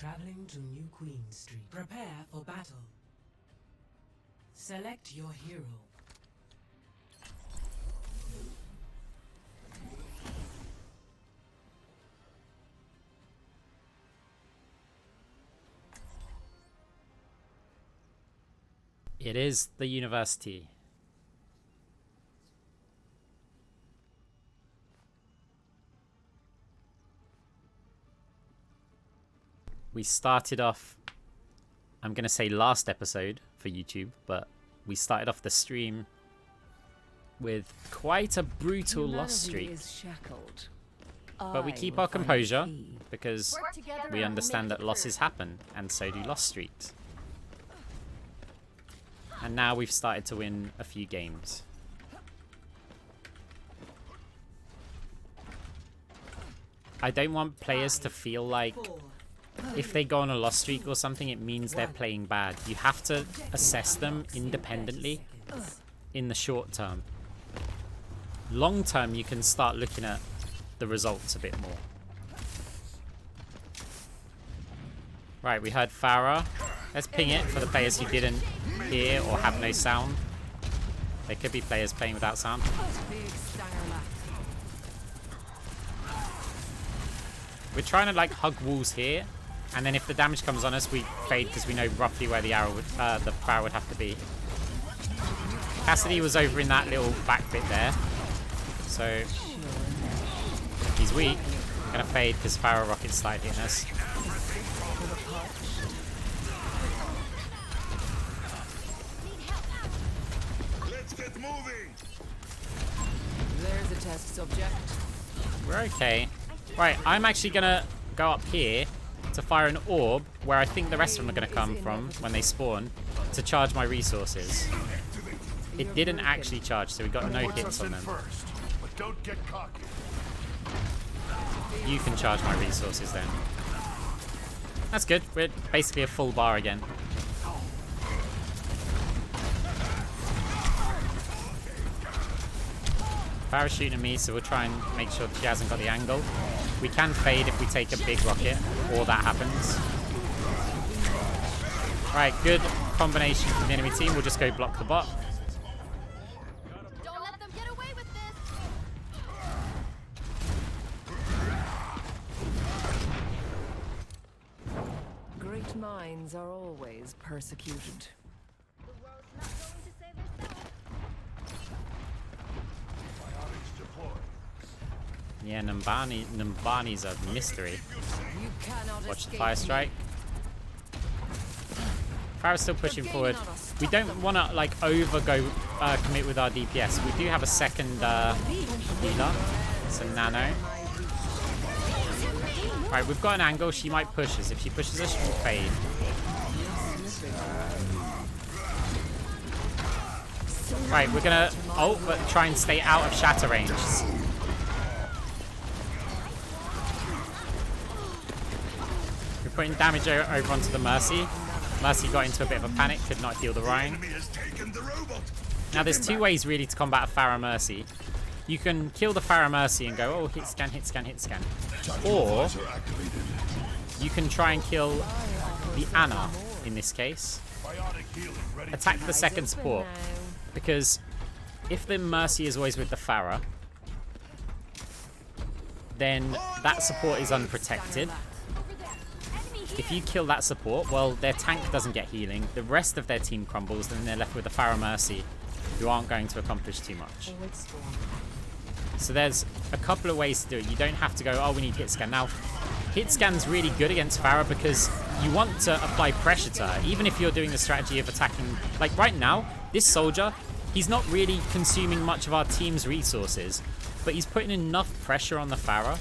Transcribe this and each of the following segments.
Traveling to New Queen Street. Prepare for battle. Select your hero. It is the university. We started off, I'm going to say last episode for YouTube, but we started off the stream with quite a brutal loss streak. But we keep our composure because we understand that losses happen, and so do loss streaks. And now we've started to win a few games. I don't want players to feel like if they go on a loss streak or something, it means they're playing bad. You have to assess them independently in the short term. Long term, you can start looking at the results a bit more. Right, we heard Farah. Let's ping it for the players who didn't hear or have no sound. There could be players playing without sound. We're trying to like hug walls here, and then if the damage comes on us, we fade because we know roughly where the arrow would, the Farah would have to be. Cassidy was over in that little back bit there, so he's weak. I'm gonna fade because Farah rockets started hitting us. Let's get moving. There's a test subject. We're okay. Right, I'm actually gonna go up here to fire an orb where I think the rest of them are gonna come from when they spawn to charge my resources. It didn't actually charge, so we got no hits on them. First, but don't get cocky. You can charge my resources then. That's good. We're basically a full bar again. Farah's shooting at me, so we'll try and make sure that she hasn't got the angle. We can fade if we take a big rocket, or that happens. Right, good combination from the enemy team. We'll just go block the bot. Don't let them get away with this. Great minds are always persecuted. The world's not going to save herself. Biotics deployed. Yeah, Numbani's a mystery. You cannot Watch the escape fire strike. Farah's still pushing forward. We don't want to like commit with our DPS. We do have a second healer. It's a nano. Right, we've got an angle. She might push us. If she pushes us, she'll fade. Right, we're gonna ult, but try and stay out of shatter range. We're putting damage over onto the Mercy. Mercy got into a bit of a panic, could not heal the Rhine. Enemy has taken the robot. Now there's two ways really to combat a Farah Mercy. You can kill the Farah Mercy and go, oh, hit scan, hit scan, hit scan. Or you can try and kill the Ana in this case. Biotic healing ready. Attack the second support. Because if the Mercy is always with the Farah, then that support is unprotected. If you kill that support, well, their tank doesn't get healing, the rest of their team crumbles, then they're left with the Farah Mercy, who aren't going to accomplish too much. So there's a couple of ways to do it. You don't have to go, oh, we need hit scan. Now, hit scan's really good against Farah because you want to apply pressure to her, even if you're doing the strategy of attacking. Like right now, this soldier, he's not really consuming much of our team's resources, but he's putting enough pressure on the Farah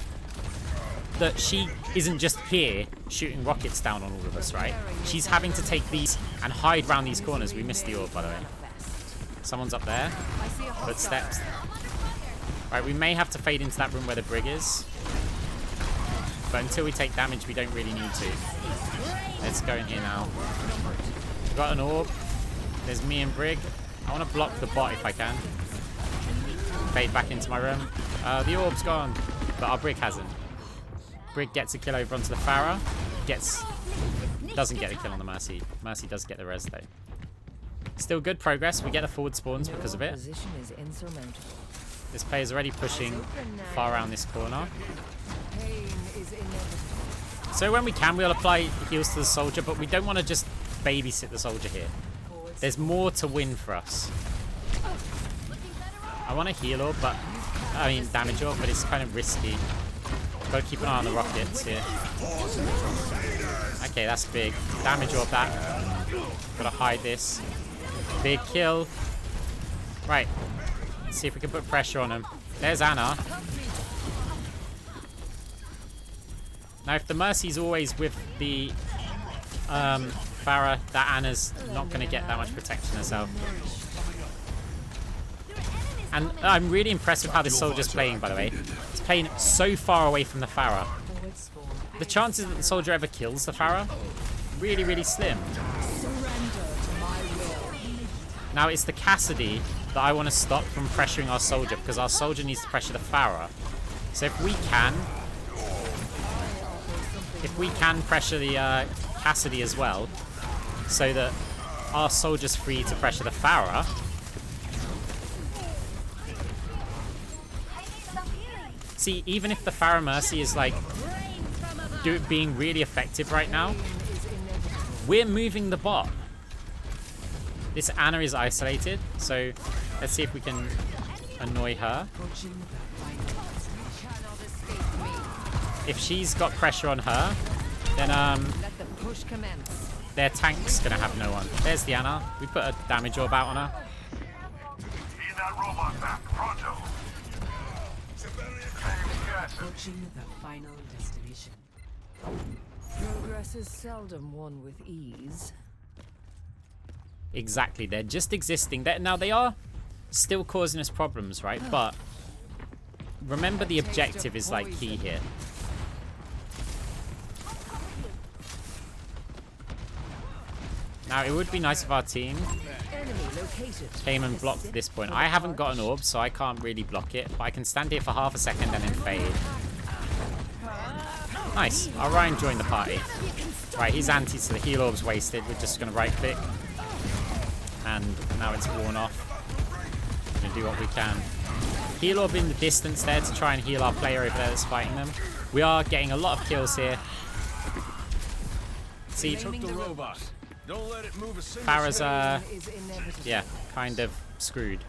that she isn't just here shooting rockets down on all of us, right? She's having to take these and hide around these corners. We missed the orb, by the way. Someone's up there. Footsteps. Right, we may have to fade into that room where the Brig is. But until we take damage, we don't really need to. Let's go in here now. We've got an orb. There's me and Brig. I want to block the bot if I can. Fade back into my room. The orb's gone, but our Brig hasn't. Brig gets a kill over onto the Farah. doesn't get a kill on the Mercy. Mercy does get the res though. Still good progress. We get the forward spawns because of it. Position is insurmountable. This player's already pushing far around this corner. Pain is inevitable. So when we can, we'll apply heals to the soldier, but we don't want to just babysit the soldier here. There's more to win for us. I want to heal orb, but I mean damage orb, but it's kind of risky. Got to keep an eye on the rockets here. Okay, that's big. Damage orb that. Got to hide this. Big kill. Right. Let's see if we can put pressure on him. There's Anna. Now, if the Mercy's always with the Pharah, that Anna's not going to get that much protection herself. And I'm really impressed with how this soldier's playing, by the way. It's playing so far away from the Pharah. The chances that the soldier ever kills the Pharah, really, really slim. Now, it's the Cassidy that I want to stop from pressuring our soldier, because our soldier needs to pressure the Pharah. So if we can pressure the Cassidy as well, so that our soldier's free to pressure the Pharah, see, even if the Pharah Mercy is like being really effective right now, we're moving the bot. This Anna is isolated, so let's see if we can annoy her. If she's got pressure on her, then their tank's gonna have no one. There's the Anna. We put a damage orb out on her. Need that robot back, pronto. Approaching the final destination. Progress is seldom won with ease. Exactly, they're just existing. Now, they are still causing us problems, right? But remember, the objective is like key here. Now, it would be nice if our team came and blocked this point. I haven't got an orb, so I can't really block it. But I can stand here for half a second and then fade. Nice. Our Ryan joined the party. Right, he's anti, so the heal orb's wasted. We're just going to right-click. And now it's worn off. We're going to do what we can. Heal orb in the distance there to try and heal our player over there that's fighting them. We are getting a lot of kills here. See, Farah's, yeah, kind of screwed.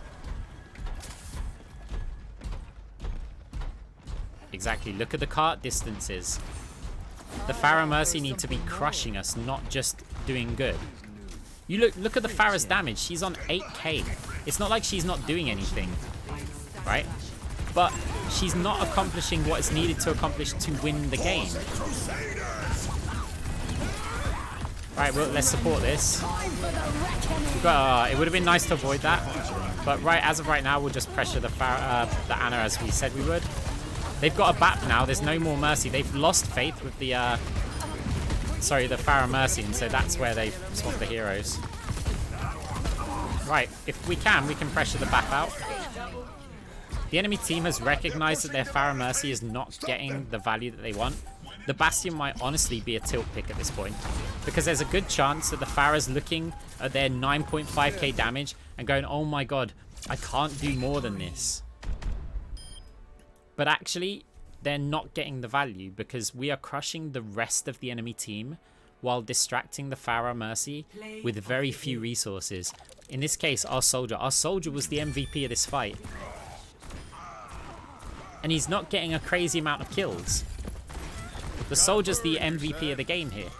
Exactly, look at the cart distances. The Pharah Mercy need to be crushing us, not just doing good. You look at the Pharah's damage. She's on 8k. It's not like she's not doing anything, right? But she's not accomplishing what is needed to accomplish to win the game. Right, well, let's support this. It would have been nice to avoid that, but as of right now, we'll just pressure the Anna as we said we would. They've got a BAP now. There's no more Mercy. They've lost faith with the the Pharah Mercy, and so that's where they swap the heroes. Right, if we can pressure the BAP out. The enemy team has recognized that their Pharah Mercy is not getting the value that they want. The Bastion might honestly be a tilt pick at this point, because there's a good chance that the Pharah's looking at their 9.5k damage and going, oh my god, I can't do more than this. But actually, they're not getting the value because we are crushing the rest of the enemy team while distracting the Pharah Mercy with very few resources. In this case, our soldier. Our soldier was the MVP of this fight. And he's not getting a crazy amount of kills. The soldier's the MVP of the game here.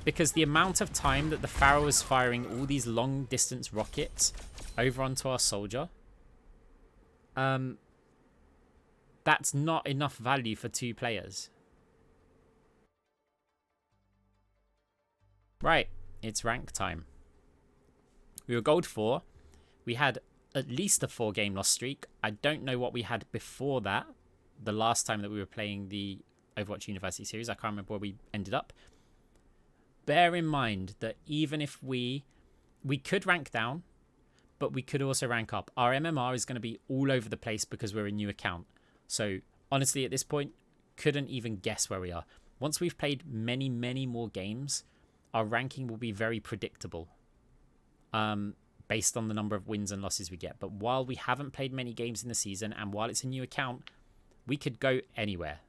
Because the amount of time that the Pharah was firing all these long distance rockets over onto our soldier, that's not enough value for two players. Right, it's rank time. We were gold 4. We had at least a 4-game loss streak. I don't know what we had before that, the last time that we were playing the Overwatch University series. I can't remember where we ended up. Bear in mind that even if we could rank down, but we could also rank up. Our MMR is going to be all over the place because we're a new account. So honestly, at this point, couldn't even guess where we are. Once we've played many, many more games, our ranking will be very predictable. Based on the number of wins and losses we get. But while we haven't played many games in the season, and while it's a new account, we could go anywhere.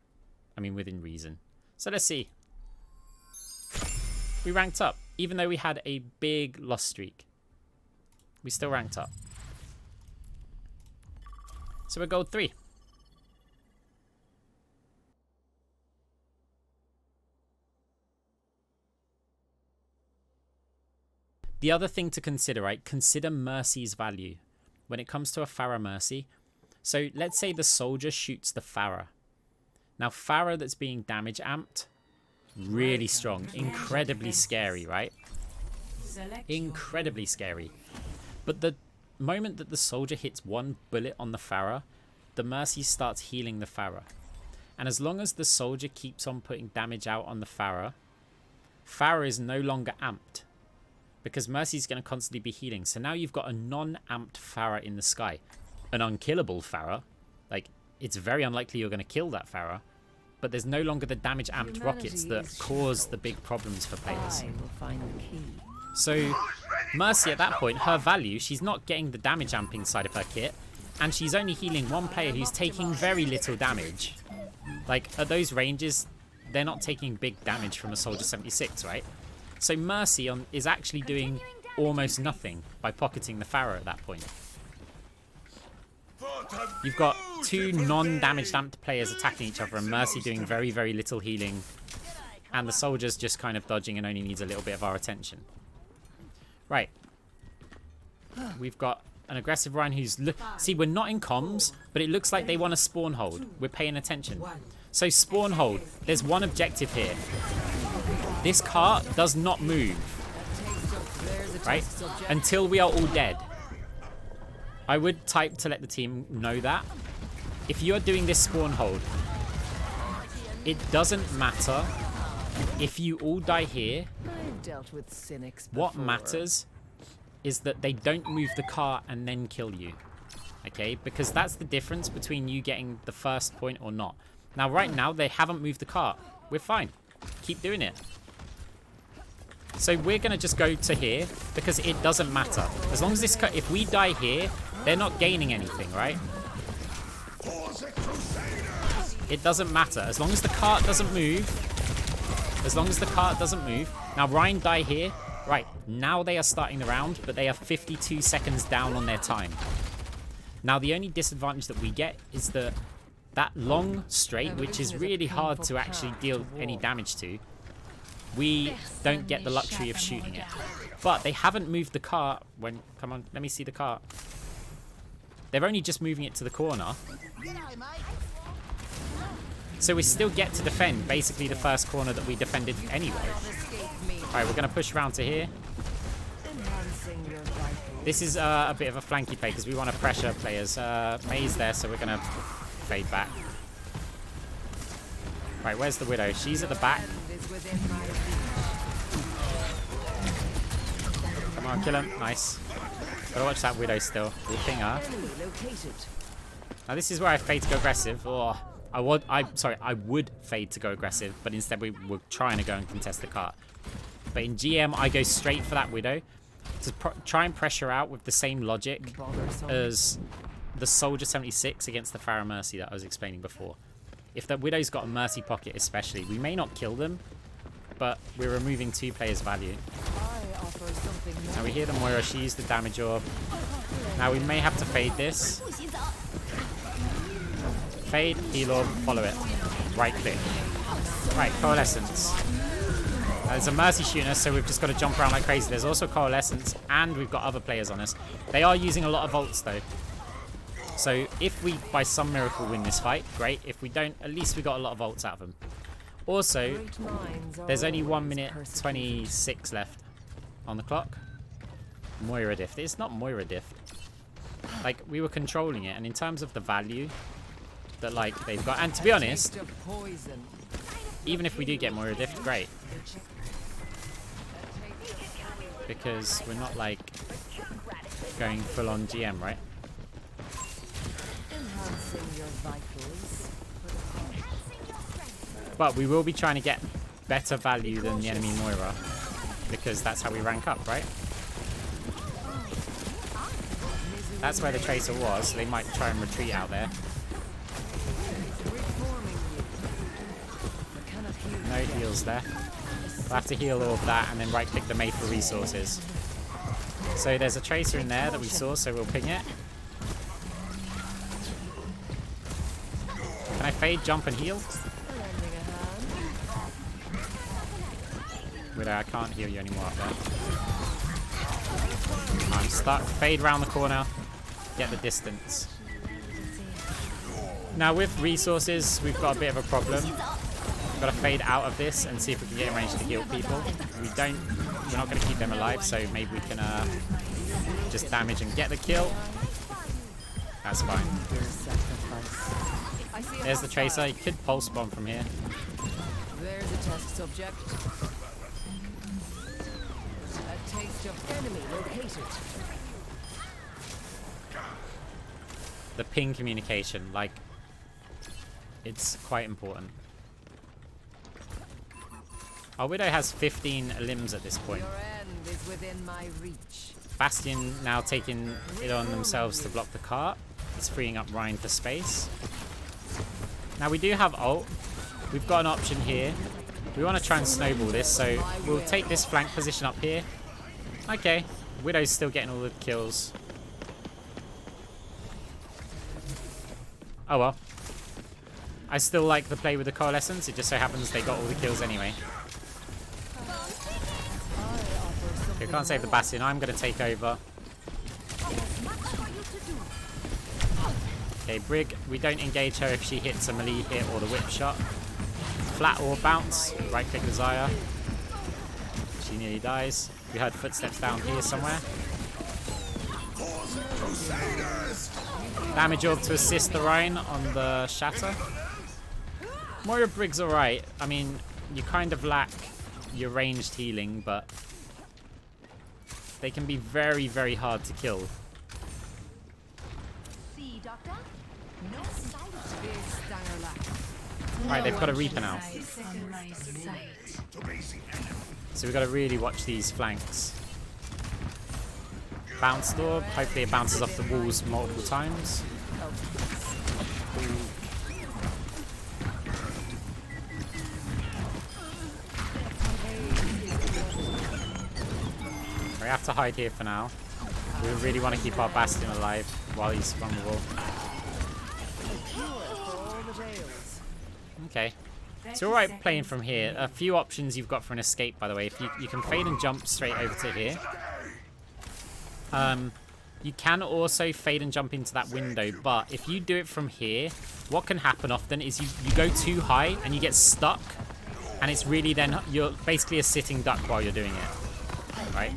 I mean, within reason. So let's see. We ranked up. Even though we had a big loss streak, we still ranked up. So we're gold 3. The other thing to consider, right? Consider Mercy's value when it comes to a Pharah Mercy. So let's say the soldier shoots the Pharah. Now Pharah that's being damage amped, really strong, incredibly scary, right? Incredibly scary. But the moment that the soldier hits one bullet on the Pharah, the Mercy starts healing the Pharah. And as long as the soldier keeps on putting damage out on the Pharah, Pharah is no longer amped. Because Mercy's going to constantly be healing. So now you've got a non-amped Pharah in the sky. An unkillable Pharah. Like, it's very unlikely you're going to kill that Pharah. But there's no longer the damage amped rockets that cause the big problems for players. So Mercy at that point, her value, she's not getting the damage amping side of her kit. And she's only healing one player who's taking very little damage. Like, at those ranges, they're not taking big damage from a Soldier 76, right? So Mercy is actually doing almost nothing by pocketing the Pharah at that point. You've got two non-damage amped players attacking each other and Mercy doing very, very little healing. And the soldier's just kind of dodging and only needs a little bit of our attention. Right. We've got an aggressive Ryan who's... See, we're not in comms, but it looks like they want a spawn hold. We're paying attention. So spawn hold. There's one objective here. This cart does not move, right? Until we are all dead. I would type to let the team know that. If you are doing this spawn hold, it doesn't matter if you all die here. What matters is that they don't move the cart and then kill you. Okay? Because that's the difference between you getting the first point or not. Now, right now, they haven't moved the cart. We're fine. Keep doing it. So we're going to just go to here because it doesn't matter. As long as this... If we die here, they're not gaining anything, right? It doesn't matter. As long as the cart doesn't move. As long as the cart doesn't move. Now, Ryan die here. Right. Now they are starting the round, but they are 52 seconds down on their time. Now, the only disadvantage that we get is that long straight, which is really hard to actually deal any damage to, we don't get the luxury of shooting it. But they haven't moved the cart when... Come on, let me see the cart. They're only just moving it to the corner. So we still get to defend basically the first corner that we defended anyway. Alright, we're going to push around to here. This is a bit of a flanky play because we want to pressure players. May's there, so we're going to fade back. Right, where's the Widow? She's at the back. Come on, kill him. Nice. Gotta watch that Widow still. We'll ping her. Now this is where I fade to go aggressive. Oh, I would fade to go aggressive, but instead we were trying to go and contest the cart. But in GM, I go straight for that Widow to try and pressure out with the same logic as the Soldier 76 against the Pharah Mercy that I was explaining before. If the Widow's got a Mercy pocket especially, we may not kill them, but we're removing 2 players' value. Now we hear the Moira, she used the damage orb. Now we may have to fade this. Fade, heal orb, follow it. Right click. Right, Coalescence. There's a Mercy shooting us, so we've just got to jump around like crazy. There's also Coalescence, and we've got other players on us. They are using a lot of ults though. So if we, by some miracle, win this fight, great. If we don't, at least we got a lot of ults out of them. Also, there's only 1 minute 26 left on the clock. Moira diff. It's not Moira diff. Like, we were controlling it, and in terms of the value that, like, they've got... And to be honest, even if we do get Moira diff, great. Because we're not, like, going full-on GM, right? But we will be trying to get better value than the enemy Moira, because that's how we rank up, right? That's where the Tracer was, so they might try and retreat out there. No heals there. We'll have to heal all of that and then right click the Mate for resources. So there's a Tracer in there that we saw, so we'll ping it. Can I fade, jump and heal? Widow, I can't heal you anymore up there. I'm stuck. Fade round the corner. Get the distance. Now with resources, we've got a bit of a problem. We've got to fade out of this and see if we can get in range to heal people. We're not going to keep them alive, so maybe we can just damage and get the kill. That's fine. There's the Tracer. You could pulse bomb from here. There's a test subject. A taste of enemy located. The ping communication, like, it's quite important. Our Widow has 15 limbs at this point. Your end is within my reach. Bastion now taking it on themselves to block the cart. It's freeing up Ryan for space. Now we do have ult. We've got an option here. We want to try and snowball this, so we'll take this flank position up here. Okay, Widow's still getting all the kills. Oh well. I still like the play with the Coalescence. It just so happens they got all the kills anyway. Okay, can't save the Bastion. I'm going to take over. Okay, Brig, we don't engage her if she hits a melee hit or the whip shot. Flat or bounce. Right click the Xayah. She nearly dies. We heard footsteps down here somewhere. Damage orb to assist the Rhine on the Shatter. Moira Brig's alright. I mean, you kind of lack your ranged healing, but they can be very, very hard to kill. See, Doctor? No side effects. Right, they've got a Reaper now. So we've got to really watch these flanks. Bounce orb. Hopefully it bounces off the walls multiple times. We have to hide here for now. We really want to keep our Bastion alive while he's vulnerable. Okay. It's alright playing from here. A few options you've got for an escape, by the way. If you can fade and jump straight over to here. You can also fade and jump into that window, but if you do it from here, what can happen often is you go too high and you get stuck, and it's really then you're basically a sitting duck while you're doing it. Right?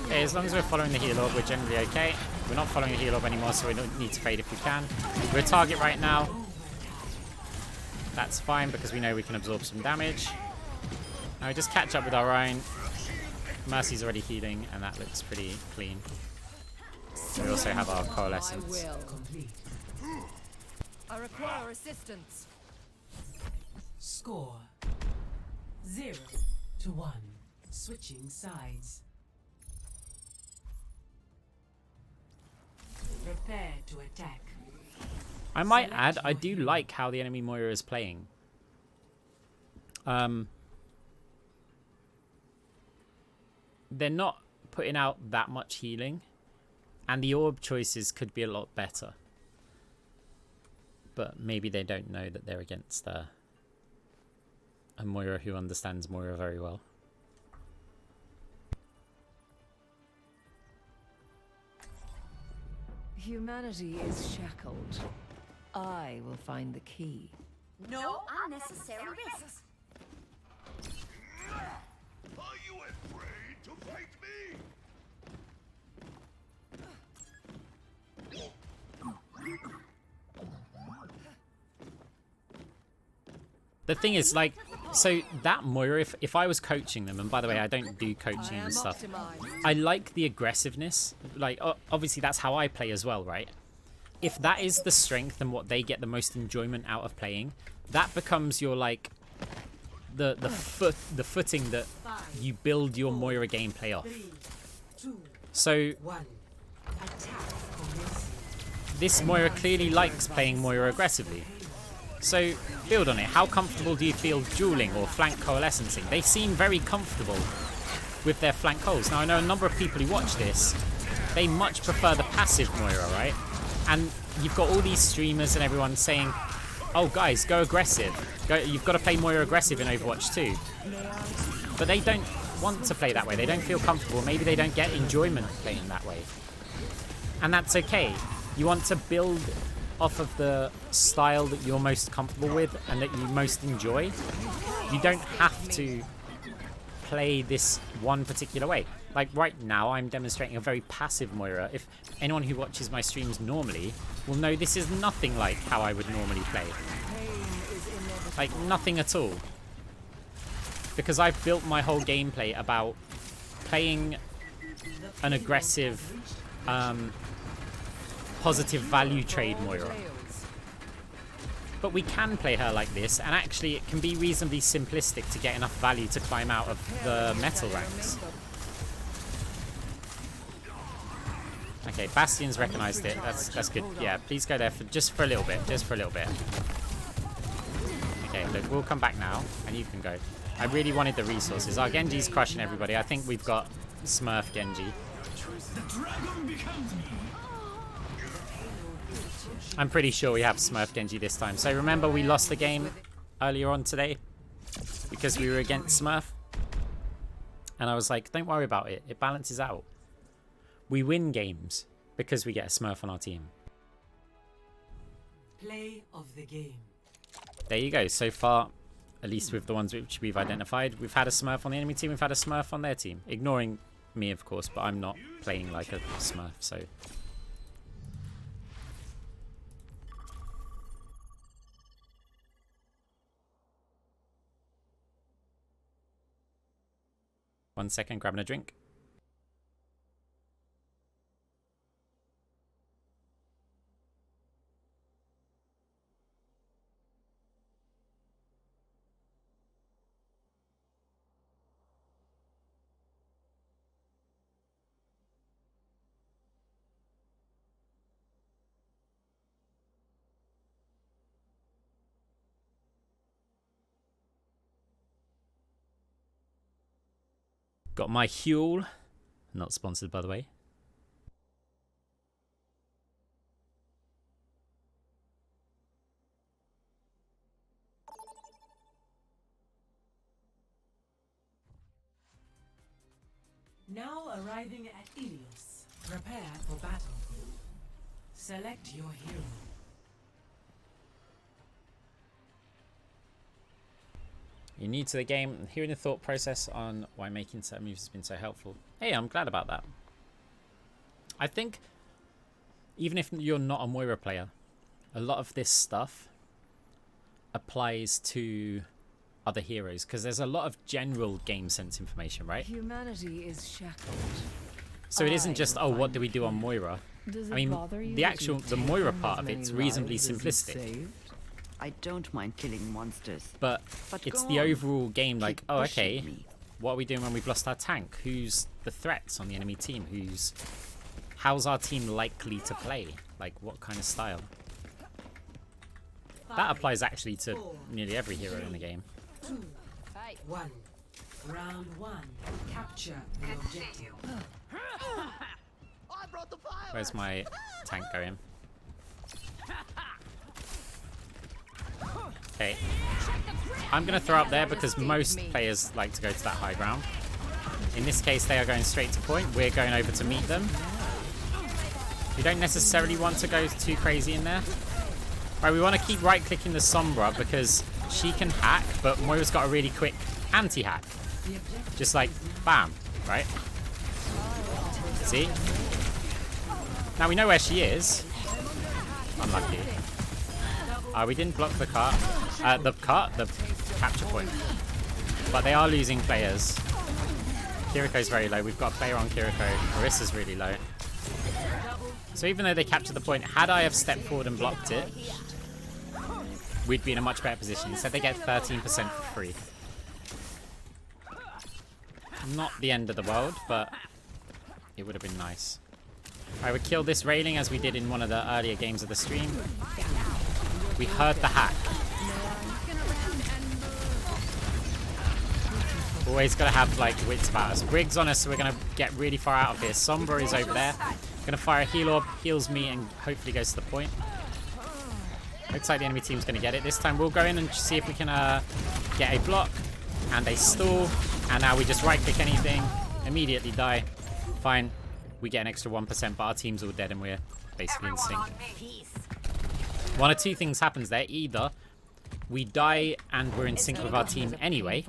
Okay, as long as we're following the heal orb, we're generally okay. We're not following the heal orb anymore, so we don't need to fade if we can. We're a target right now. That's fine because we know we can absorb some damage. Now we just catch up with our own. Mercy's already healing, and that looks pretty clean. We also have our Coalescence. I require assistance. Score 0-1. Switching sides. Prepare to attack. I might add, I do like how the enemy Moira is playing. They're not putting out that much healing, and the orb choices could be a lot better. But maybe they don't know that they're against a Moira who understands Moira very well. Humanity is shackled. I will find the key. No unnecessary risks. Are you afraid to fight me? The thing is, like, so that Moira, if I was coaching them, and by the way, I don't do coaching and stuff, I like the aggressiveness. Like, obviously that's how I play as well, right? if that is the strength and what they get the most enjoyment out of playing, that becomes your like the footing that you build your Moira gameplay off. 3, 2, So 1. Attack commencing. this Moira clearly likes playing Moira aggressively. So build on it. How comfortable do you feel dueling or flank coalescing? They seem very comfortable with their flank coals. Now I know a number of people who watch this, they much prefer the passive Moira, right? And you've got all these streamers and everyone saying, oh guys, go aggressive. You've got to play Moira aggressive in Overwatch 2. But they don't want to play that way. They don't feel comfortable. Maybe they don't get enjoyment playing that way. And that's okay. You want to build off of the style that you're most comfortable with and that you most enjoy. You don't have to play this one particular way. Like right now, I'm demonstrating a very passive Moira. If anyone who watches my streams normally will know this is nothing like how I would normally play. Like nothing at all. Because I've built my whole gameplay about playing an aggressive, positive value trade Moira. But we can play her like this, and actually it can be reasonably simplistic to get enough value to climb out of the metal ranks. Okay, Bastion's recognized it. That's good. Yeah, please go there for just for a little bit. Just for a little bit. Okay, look, we'll come back now, and you can go. I really wanted the resources. Our Genji's crushing everybody. I think we've got Smurf Genji. I'm pretty sure we have Smurf Genji this time. So remember we lost the game earlier on today because we were against Smurf. And I was like, don't worry about it. It balances out. We win games because we get a Smurf on our team. Play of the game. There you go. So far, at least with the ones which we've identified, we've had a Smurf on the enemy team, we've had a Smurf on their team. Ignoring me, of course, but I'm not playing like a Smurf, so... One second, grabbing a drink. Got my Huel, not sponsored by the way. Now arriving at Ilios. Prepare for battle. Select your hero. You're new to the game, hearing the thought process on why making certain moves has been so helpful. Hey, I'm glad about that. I think, even if you're not a Moira player, a lot of this stuff applies to other heroes, because there's a lot of general game sense information, right? Humanity is shackled. So it isn't just, oh, what do we do on Moira? I mean, the Moira part of it's reasonably simplistic. I don't mind killing monsters. But it's the overall game, like, oh, okay, what are we doing when we've lost our tank? Who's the threats on the enemy team? How's our team likely to play? Like, what kind of style? That applies actually to nearly every hero in the game. 2, 1. Round 1. Capture the objective. Where's my tank going? Okay. I'm going to throw up there because most players like to go to that high ground. In this case, they are going straight to point. We're going over to meet them. We don't necessarily want to go too crazy in there. Right, we want to keep right-clicking the Sombra because she can hack, but Moira's got a really quick anti-hack. Just like, bam, right? See? Now we know where she is. Unlucky. We didn't block the cart. The capture point. But they are losing players. Kiriko's very low. We've got a player on Kiriko. Marissa's really low. So even though they captured the point, had I have stepped forward and blocked it, we'd be in a much better position. Instead they get 13% for free. Not the end of the world, but it would have been nice. I would kill this railing as we did in one of the earlier games of the stream. We heard the hack. Always gotta have like wits about us. Briggs on us, so we're gonna get really far out of here. Sombra is over there. Gonna fire a heal orb, heals me, and hopefully goes to the point. Looks like the enemy team's gonna get it. This time we'll go in and see if we can get a block and a stall. And now we just right click anything, immediately die. Fine. We get an extra 1%, but our team's all dead and we're basically in sync. One of two things happens there. Either we die and we're in sync with our team anyway,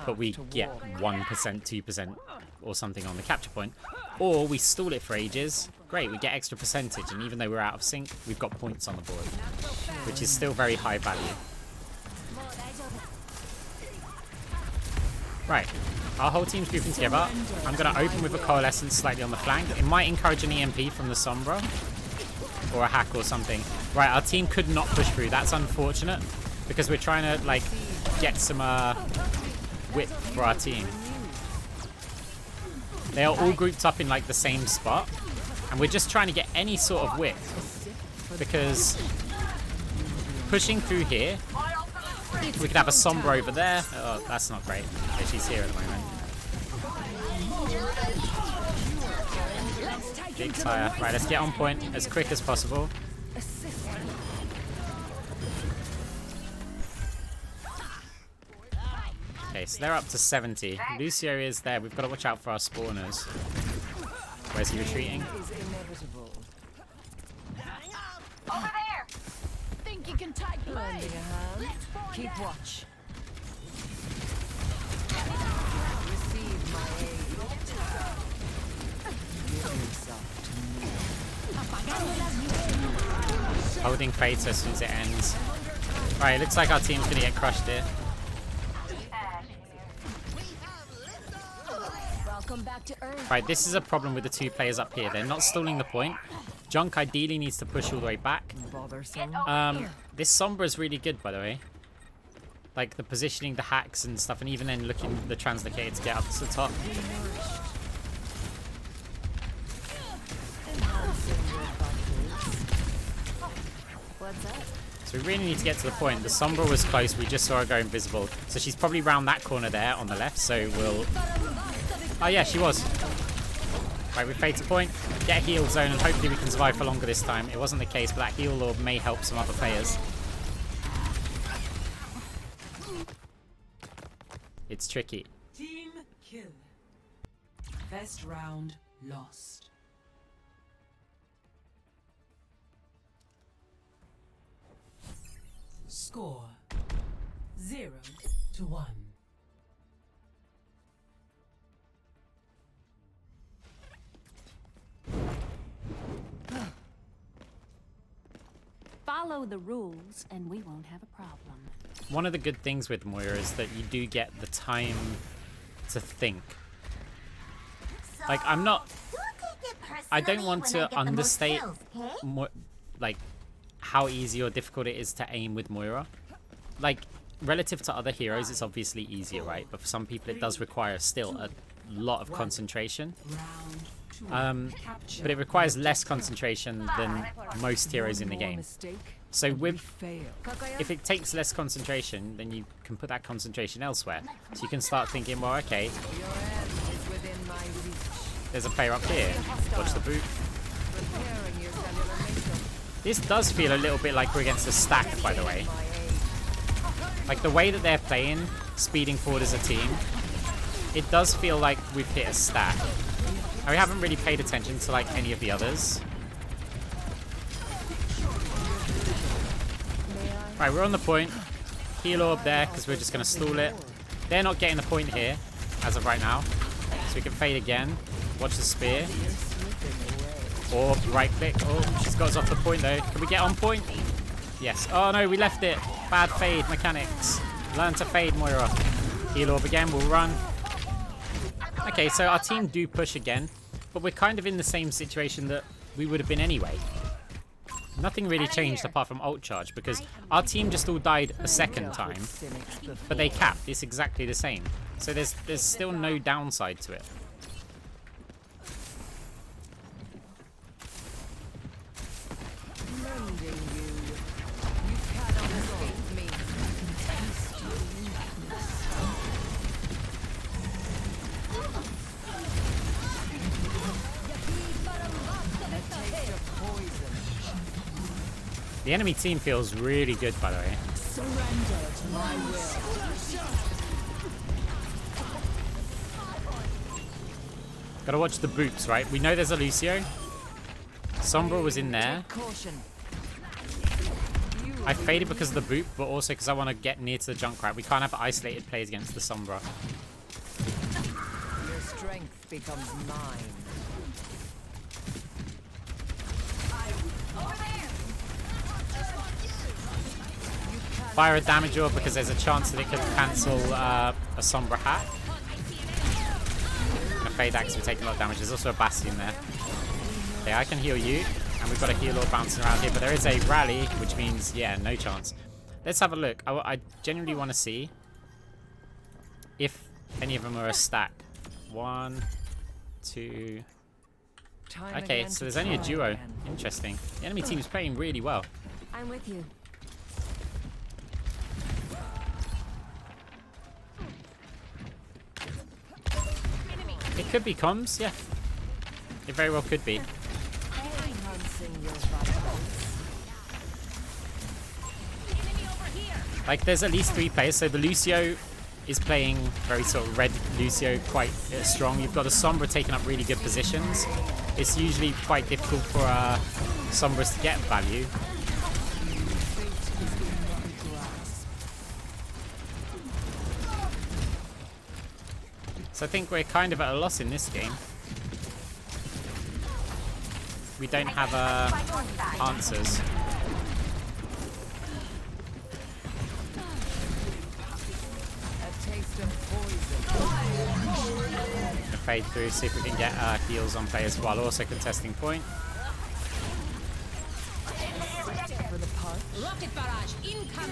but we get 1%, 2% or something on the capture point. Or we stall it for ages. Great, we get extra percentage, and even though we're out of sync, we've got points on the board, which is still very high value. Right, our whole team's grouping together. I'm going to open with a Coalescence slightly on the flank. It might encourage an EMP from the Sombra, or a hack or something. Right, our team could not push through. That's unfortunate, because we're trying to, like, get some width for our team. They are all grouped up in, like, the same spot, and we're just trying to get any sort of width, because pushing through here, we could have a Sombra over there. Oh, that's not great. Okay, she's here at the moment. Big tire. Right, let's get on point as quick as possible. Okay, so they're up to 70. Lucio is there. We've got to watch out for our spawners. Where's he retreating? Over there. Think you can take blade? Keep watch. Receive my aid. Holding fate as soon as it ends. Right, looks like our team's gonna get crushed here. Welcome back to Earth. Right, this is a problem with the two players up here. They're not stalling the point. Junk ideally needs to push all the way back. This Sombra is really good, by the way. Like the positioning, the hacks and stuff, and even then looking the translocator to get up to the top. So we really need to get to the point. The Sombra was close. We just saw her go invisible. So she's probably round that corner there on the left. So we'll... Oh yeah, she was. Right, we fade to point, get a heal zone, and hopefully we can survive for longer this time. It wasn't the case, but that heal orb may help some other players. It's tricky. Team kill. First round lost. Score 0-1. Follow the rules and we won't have a problem. One of the good things with Moira is that you do get the time to think. Like, I don't want to understate like how easy or difficult it is to aim with Moira. Like, relative to other heroes, it's obviously easier, right? But for some people, it does require still a lot of concentration. But it requires less concentration than most heroes in the game. So if it takes less concentration, then you can put that concentration elsewhere. So you can start thinking, well, okay, there's a player up here. Watch the boot. This does feel a little bit like we're against a stack, by the way. Like the way that they're playing, speeding forward as a team, it does feel like we've hit a stack. And we haven't really paid attention to like any of the others. Right, we're on the point. Heal orb there because we're just going to stall it. They're not getting the point here as of right now. So we can fade again. Watch the spear. Orb, right click. Oh, she's got us off the point though. Can we get on point? Yes. Oh no, we left it. Bad fade mechanics. Learn to fade, Moira. Heal orb again. We'll run. Okay, so our team do push again, but we're kind of in the same situation that we would have been anyway. Nothing really changed apart from ult charge because our team just all died a second time, but they capped. It's exactly the same. So there's still no downside to it. The enemy team feels really good, by the way. Surrender to my will. Gotta watch the boots, right? We know there's a Lucio. Sombra was in there. Caution. I faded because of the boot, but also because I want to get near to the Junkrat. We can't have isolated plays against the Sombra. Your strength becomes mine. Fire a damage orb because there's a chance that it could cancel a Sombra hat. And a Fade Axe will take a lot of damage. There's also a Bastion there. Okay, I can heal you. And we've got a heal orb bouncing around here. But there is a rally, which means, yeah, no chance. Let's have a look. I genuinely want to see if any of them are a stack. 1, 2... Okay, so there's only a duo. Interesting. The enemy team's playing really well. I'm with you. It could be comms, yeah. It very well could be. Like, there's at least 3 players. So the Lucio is playing very sort of red Lucio, quite strong. You've got a Sombra taking up really good positions. It's usually quite difficult for Sombras to get value. So I think we're kind of at a loss in this game. We don't have answers. Gonna fade through, see if we can get heals on players while also contesting point.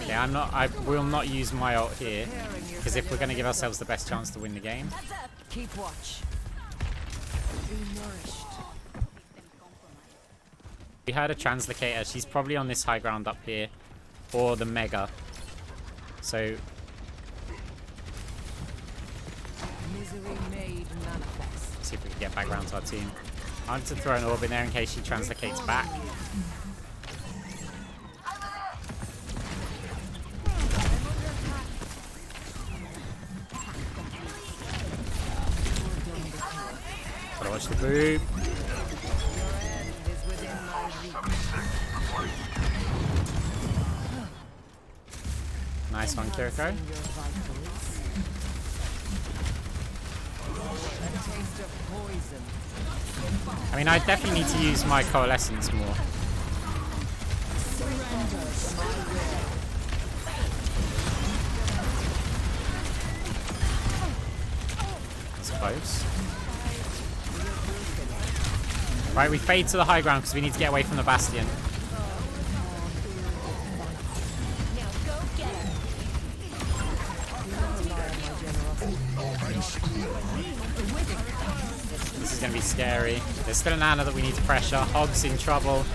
Okay, I will not use my ult here, because if we're going to give ourselves the best chance to win the game. Keep watch. Be nourished. We heard a translocator. She's probably on this high ground up here, or the Mega. So Misery made manifest. see if we can get back around to our team. I want to throw an orb in there in case she translocates back. Gotta watch the boot. Nice one, Kiriko. I mean, I definitely need to use my coalescence more. It's close. Right, we fade to the high ground because we need to get away from the Bastion. This is going to be scary. There's still an Ana that we need to pressure. Hog's in trouble.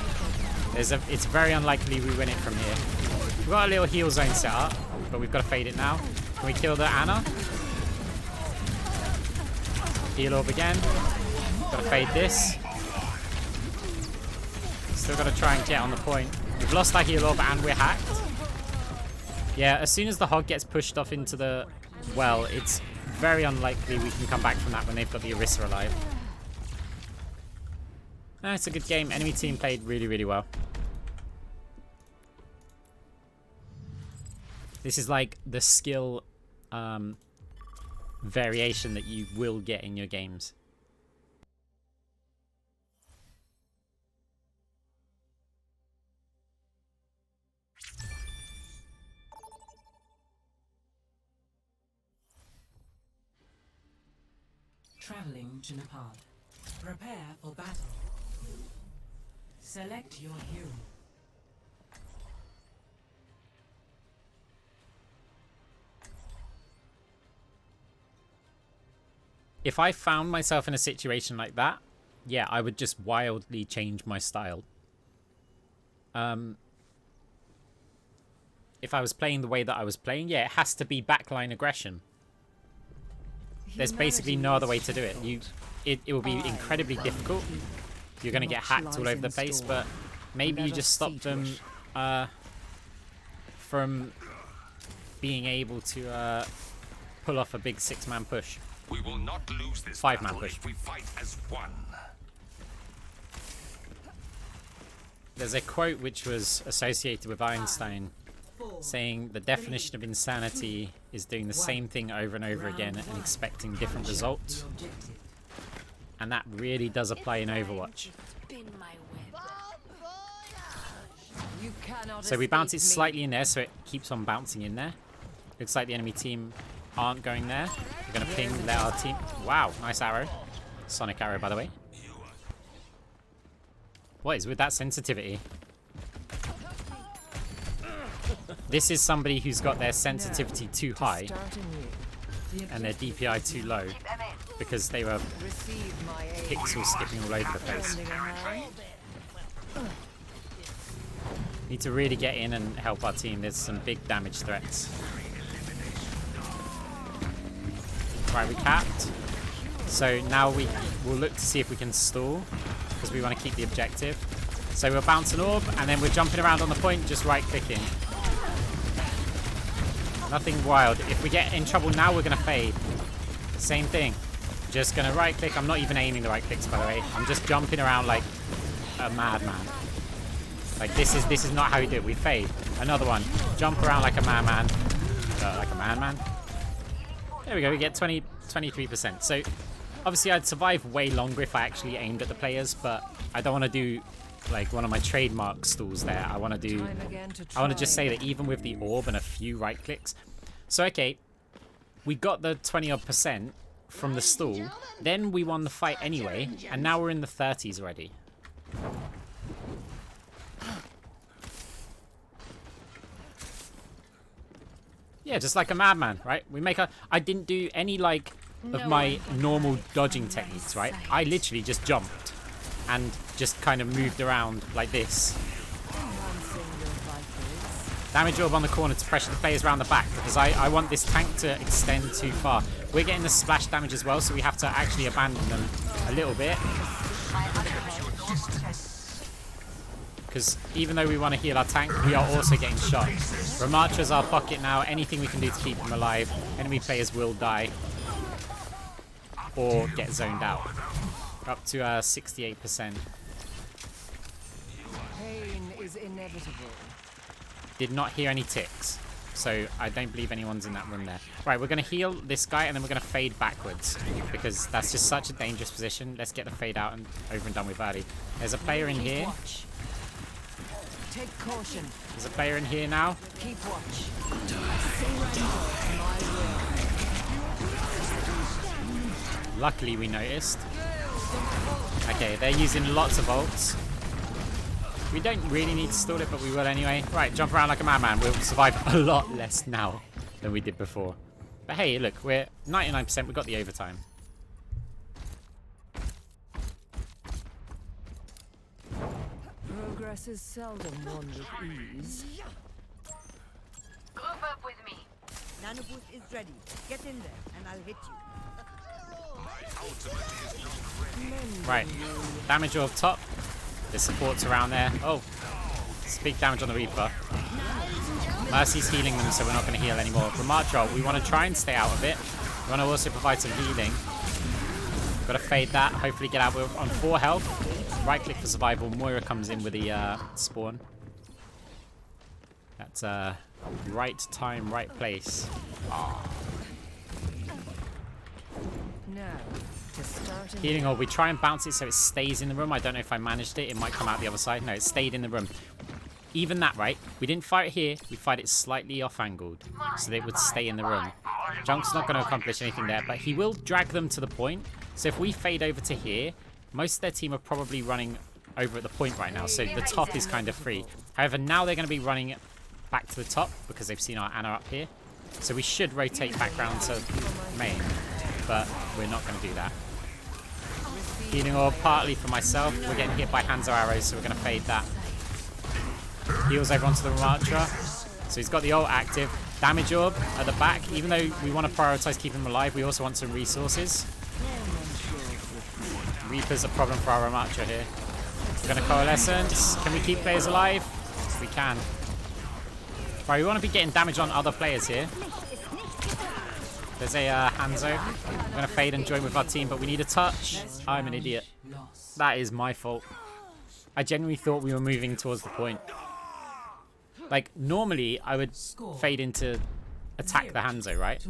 It's very unlikely we win it from here. We've got a little heal zone set up, but we've got to fade it now. Can we kill the Ana? Heal orb again. Got to fade this. Still got to try and get on the point. We've lost our heal orb and we're hacked. Yeah, as soon as the Hog gets pushed off into the well, it's very unlikely we can come back from that when they've got the Orisa alive. No, it's a good game. Enemy team played really, really well. This is like the skill variation that you will get in your games. Traveling to Nepal. Prepare for battle. Select your hero. If I found myself in a situation like that, yeah, I would just wildly change my style. If I was playing the way that I was playing, yeah, it has to be backline aggression. There's basically no other way to do it. It will be incredibly difficult. You're going to get hacked all over the place, but maybe you just stop them from being able to pull off a big 6-man push. We will not lose this 5-man battle push. if we fight as one. There's a quote which was associated with Einstein saying the definition of insanity is doing the same thing over and over again and expecting different results. And that really does apply in Overwatch. So we bounce it slightly in there so it keeps on bouncing in there. Looks like the enemy team aren't going there. We're going to ping let our team... Wow, nice arrow. Sonic arrow, by the way. What is with that sensitivity? This is somebody who's got their sensitivity too high and their DPI too low because they were pixel skipping all over the place. Need to really get in and help our team. There's some big damage threats. Right, we capped. So now we will look to see if we can stall because we want to keep the objective. So we'll bounce an orb and then we're jumping around on the point, just right clicking. Nothing wild. If we get in trouble now, we're going to fade. Same thing. Just going to right click. I'm not even aiming the right clicks, by the way. I'm just jumping around like a madman. Like this is not how we do it. We fade. Another one. Jump around like a madman. Like a madman. There we go. We get 23%. So obviously I'd survive way longer if I actually aimed at the players, but I don't want to do like one of my trademark stalls there. I want to just say that even with the orb and a few right clicks. So okay, we got the 20% from the stall, then we won the fight anyway, and now we're in the 30s already. Yeah, just like a madman, right? We make a... I didn't do any, like, of my normal dodging techniques, right? I literally just jumped and just kind of moved around like this. Damage orb on the corner to pressure the players around the back because I want this tank to extend too far. We're getting the splash damage as well, so we have to actually abandon them a little bit. Because even though we want to heal our tank, we are also getting shot. Ramatra's our pocket now. Anything we can do to keep him alive. Enemy players will die or get zoned out. Up to 68%. Pain is inevitable. Did not hear any ticks, so I don't believe anyone's in that room there. Right, we're going to heal this guy and then we're going to fade backwards because that's just such a dangerous position. Let's get the fade out and over and done with early. There's a player in here. Take caution. There's a player in here now. Keep watch. Luckily we noticed. Okay, they're using lots of ults. We don't really need to stall it, but we will anyway. Right, jump around like a madman. We'll survive a lot less now than we did before. But hey, look, we're 99%. We got the overtime. Progress is seldom won with ease. Group up with me. Nanoboost is ready. Get in there, and I'll hit you. Right, damage orb top. There's supports around there. Oh, it's big damage on the Reaper. Mercy's healing them, so we're not going to heal anymore. Ramatra, we want to try and stay out of it. We want to also provide some healing. Got to fade that. Hopefully get out. We're on 4 health. Right click for survival. Moira comes in with the spawn. That's right time, right place. Oh. Now, to start Healing orb. We try and bounce it so it stays in the room. I don't know if I managed it. It might come out the other side. No, it stayed in the room. Even that, right? We didn't fight it here. We fight it slightly off-angled so that it would stay in the room. Junk's not going to accomplish anything there, but he will drag them to the point. So if we fade over to here, most of their team are probably running over at the point right now, so the top is kind of free. However, now they're going to be running back to the top because they've seen our Ana up here. So we should rotate back round to main, but we're not going to do that. Healing orb partly for myself. We're getting hit by Hanzo arrows, so we're going to fade that. Heals over onto the Ramatra. So he's got the ult active. Damage orb at the back. Even though we want to prioritize keeping him alive, we also want some resources. Reaper's a problem for our Ramatra here. We're going to Coalescence. Can we keep players alive? We can. Right, we want to be getting damage on other players here. There's a Hanzo. We're going to fade and join with our team, but we need a touch. I'm an idiot. That is my fault. I genuinely thought we were moving towards the point. Like, normally I would fade into attack the Hanzo, right?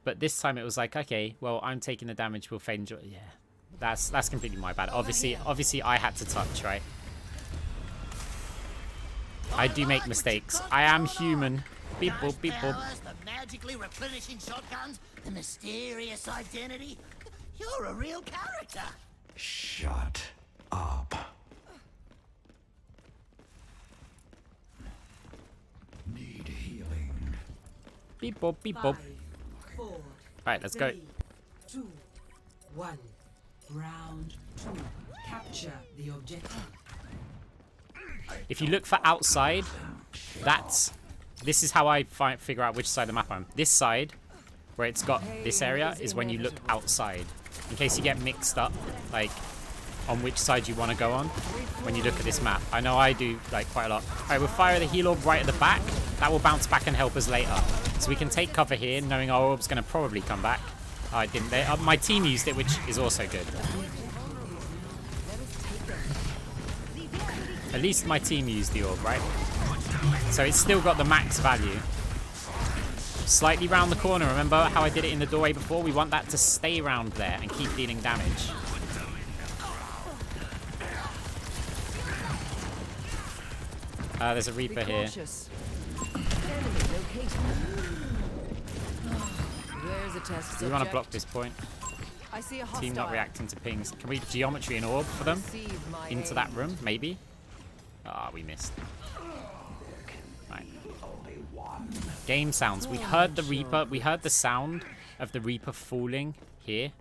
But this time it was like, okay, well, I'm taking the damage, we'll fade and join. Yeah, that's completely my bad. Obviously I had to touch, right? I do make mistakes. I am human. Beep boop, beep boop. The magically replenishing shotguns, the mysterious identity. You're a real character. Shut up. Need healing. Beep boop, beep boop. 4, Right, let's go. 2, 1. Round 2. Capture the objective. If you look for outside, this is how I figure out which side of the map I'm. This side, where it's got this area, is when you look outside. In case you get mixed up, like, on which side you want to go on when you look at this map. I know I do, like, quite a lot. Alright, we'll fire the heal orb right at the back. That will bounce back and help us later. So we can take cover here, knowing our orb's going to probably come back. Oh, it didn't. My team used it, which is also good. At least my team used the orb, right? So it's still got the max value. Slightly round the corner. Remember how I did it in the doorway before? We want that to stay round there and keep dealing damage. There's a Reaper here. There's a test. We want to block this point. I see a Team not hostile. reacting to pings. Can we geometry an orb for them? Receive my Into that room, maybe? Ah, we missed. Right. Game sounds. We heard the Reaper. We heard the sound of the Reaper falling here.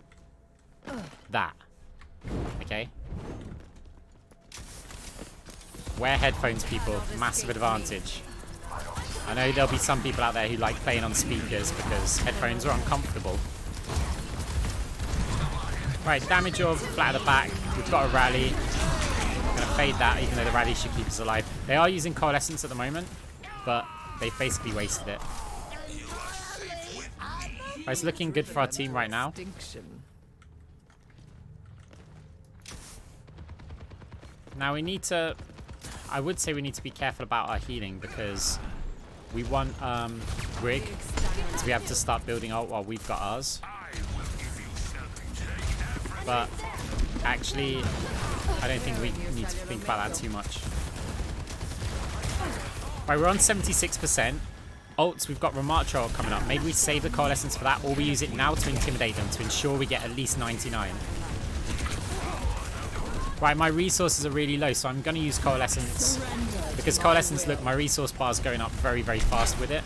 That. Okay. Wear headphones, people. Massive advantage. I know there'll be some people out there who like playing on speakers because headphones are uncomfortable. Right, damage orb, flat at the back. We've got a rally. I'm gonna fade that, even though the rally should keep us alive. They are using Coalescence at the moment, but they've basically wasted it. Right, it's looking good for our team right now. Now we need to... I would say we need to be careful about our healing because we want Rig to be able to start building ult while we've got ours. But actually, I don't think we need to think about that too much. Right, we're on 76%. Ults, we've got Ramatra ult coming up. Maybe we save the Coalescence for that, or we use it now to intimidate them to ensure we get at least 99. Right, my resources are really low, so I'm going to use Coalescence. Because Coalescence, look, my resource bar is going up very, very fast with it.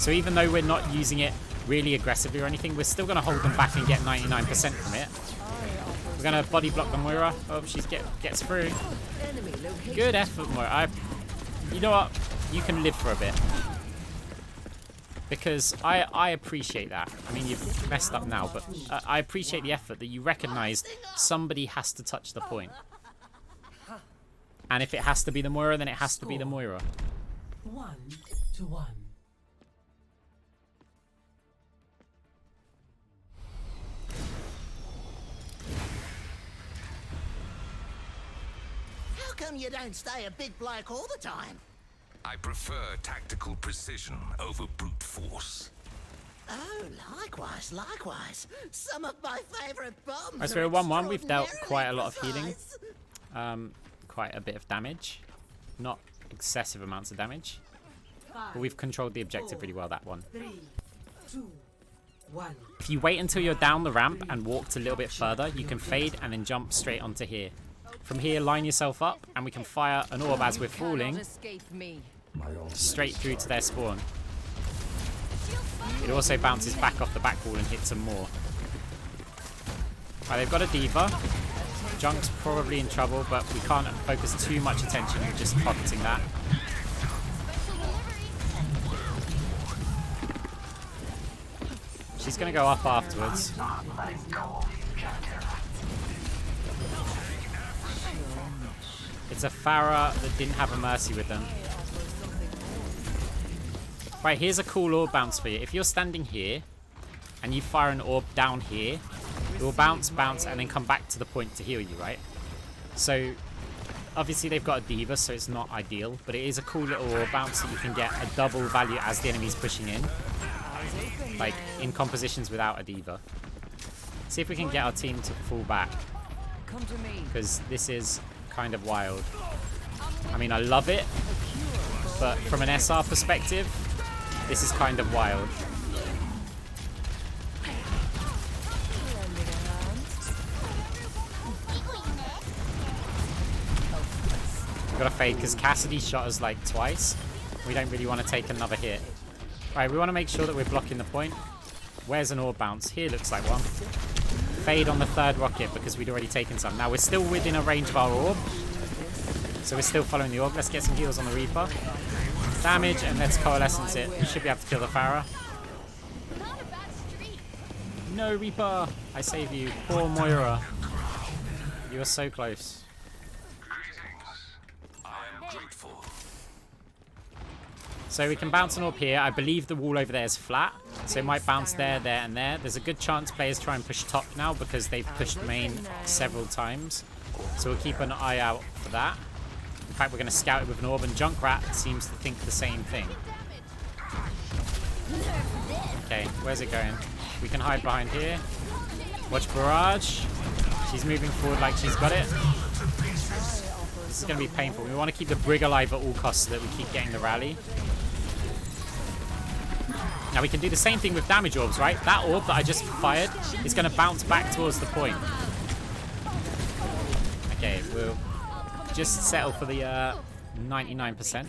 So even though we're not using it really aggressively or anything, we're still going to hold them back and get 99% from it. We're going to body block the Moira. Oh, she gets through. Good effort, Moira. You know what? You can live for a bit. Because I appreciate that. I mean, you've messed up now, but I appreciate the effort that you recognise somebody has to touch the point. And if it has to be the Moira, then it has to be the Moira. 1-1. How come you don't stay a big bloke all the time? I prefer tactical precision over brute force. Oh, likewise, likewise. Some of my favourite bombs. Right, so we're 1-1. We've dealt quite a lot of healing. Quite a bit of damage. Not excessive amounts of damage. But we've controlled the objective really well, that one. 3, 2, 1. If you wait until you're down the ramp and walked a little bit further, you can fade and then jump straight onto here. From here, line yourself up, and we can fire an orb as we're falling Escape me. straight through to their spawn. It also bounces back off the back wall and hits them more. Right, they've got a D.Va. Junk's probably in trouble, but we can't focus too much attention on just pocketing that. She's going to go up afterwards. It's a Pharah that didn't have a Mercy with them. Right, here's a cool orb bounce for you. If you're standing here and you fire an orb down here, it will bounce, and then come back to the point to heal you, right? So, obviously they've got a D.Va, so it's not ideal, but it is a cool little orb bounce that you can get a double value as the enemy's pushing in. Like, in compositions without a D.Va. See if we can get our team to fall back. Because this is kind of wild. I mean, I love it, but from an SR perspective, this is kind of wild. Got to fade because Cassidy shot us like twice. We don't really want to take another hit. Right, we want to make sure that we're blocking the point. Where's an orb bounce? Here looks like one. Fade on the third rocket because we'd already taken some. Now we're still within a range of our orb, so we're still following the orb. Let's get some heals on the Reaper. Damage, and let's coalescence it. We should be able to kill the Pharah. No, Reaper! I save you. Poor Moira. You are so close. So we can bounce an orb here. I believe the wall over there is flat, so it might bounce there, there, and there. There's a good chance players try and push top now because they've pushed main several times. So we'll keep an eye out for that. In fact, we're going to scout it with an orb, and Junkrat seems to think the same thing. Okay, where's it going? We can hide behind here. Watch Barrage. She's moving forward like she's got it. This is going to be painful. We want to keep the Brig alive at all costs so that we keep getting the rally. Now we can do the same thing with damage orbs, right? That orb that I just fired is going to bounce back towards the point. Okay, we'll just settle for the 99%.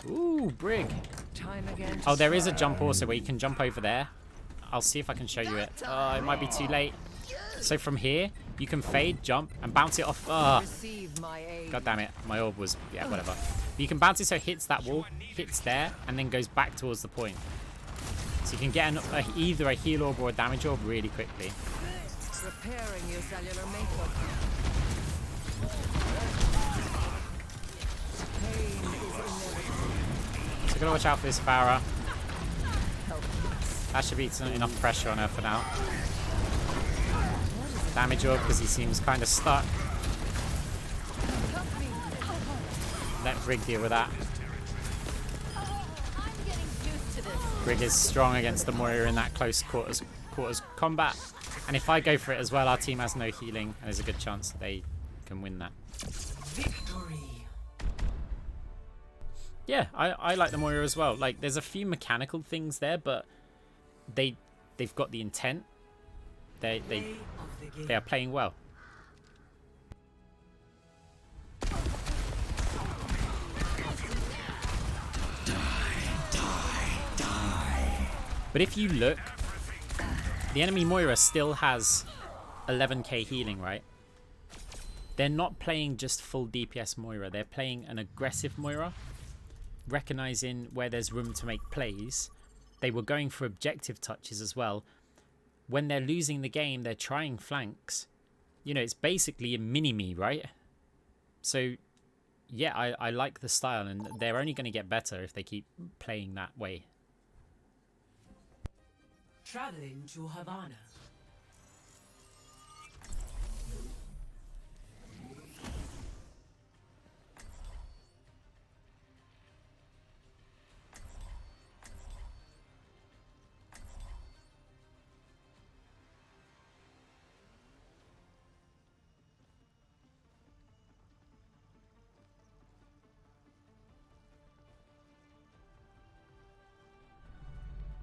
Ooh, Brig. Oh, there is a jump also where you can jump over there. I'll see if I can show you it. Oh, it might be too late. So from here, you can fade, jump, and bounce it off. God damn it. My orb was... yeah, whatever. But you can bounce it so it hits that wall, hits there, and then goes back towards the point. So you can get either a heal orb or a damage orb really quickly. Repairing your cellular makeup. So we're going to watch out for this Pharah. That should be enough pressure on her for now. Damage orb because he seems kind of stuck. Let Brig deal with that. Brig is strong against the Moira in that close quarters combat. And if I go for it as well, our team has no healing, and there's a good chance they can win that. Victory. Yeah, I like the Moira as well. Like, there's a few mechanical things there, but they've got the intent. They are playing well. But if you look, the enemy Moira still has 11k healing, right? They're not playing just full DPS Moira. They're playing an aggressive Moira, recognizing where there's room to make plays. They were going for objective touches as well. When they're losing the game, they're trying flanks. You know, it's basically a mini-me, right? So, yeah, I like the style, and they're only going to get better if they keep playing that way. Traveling to Havana.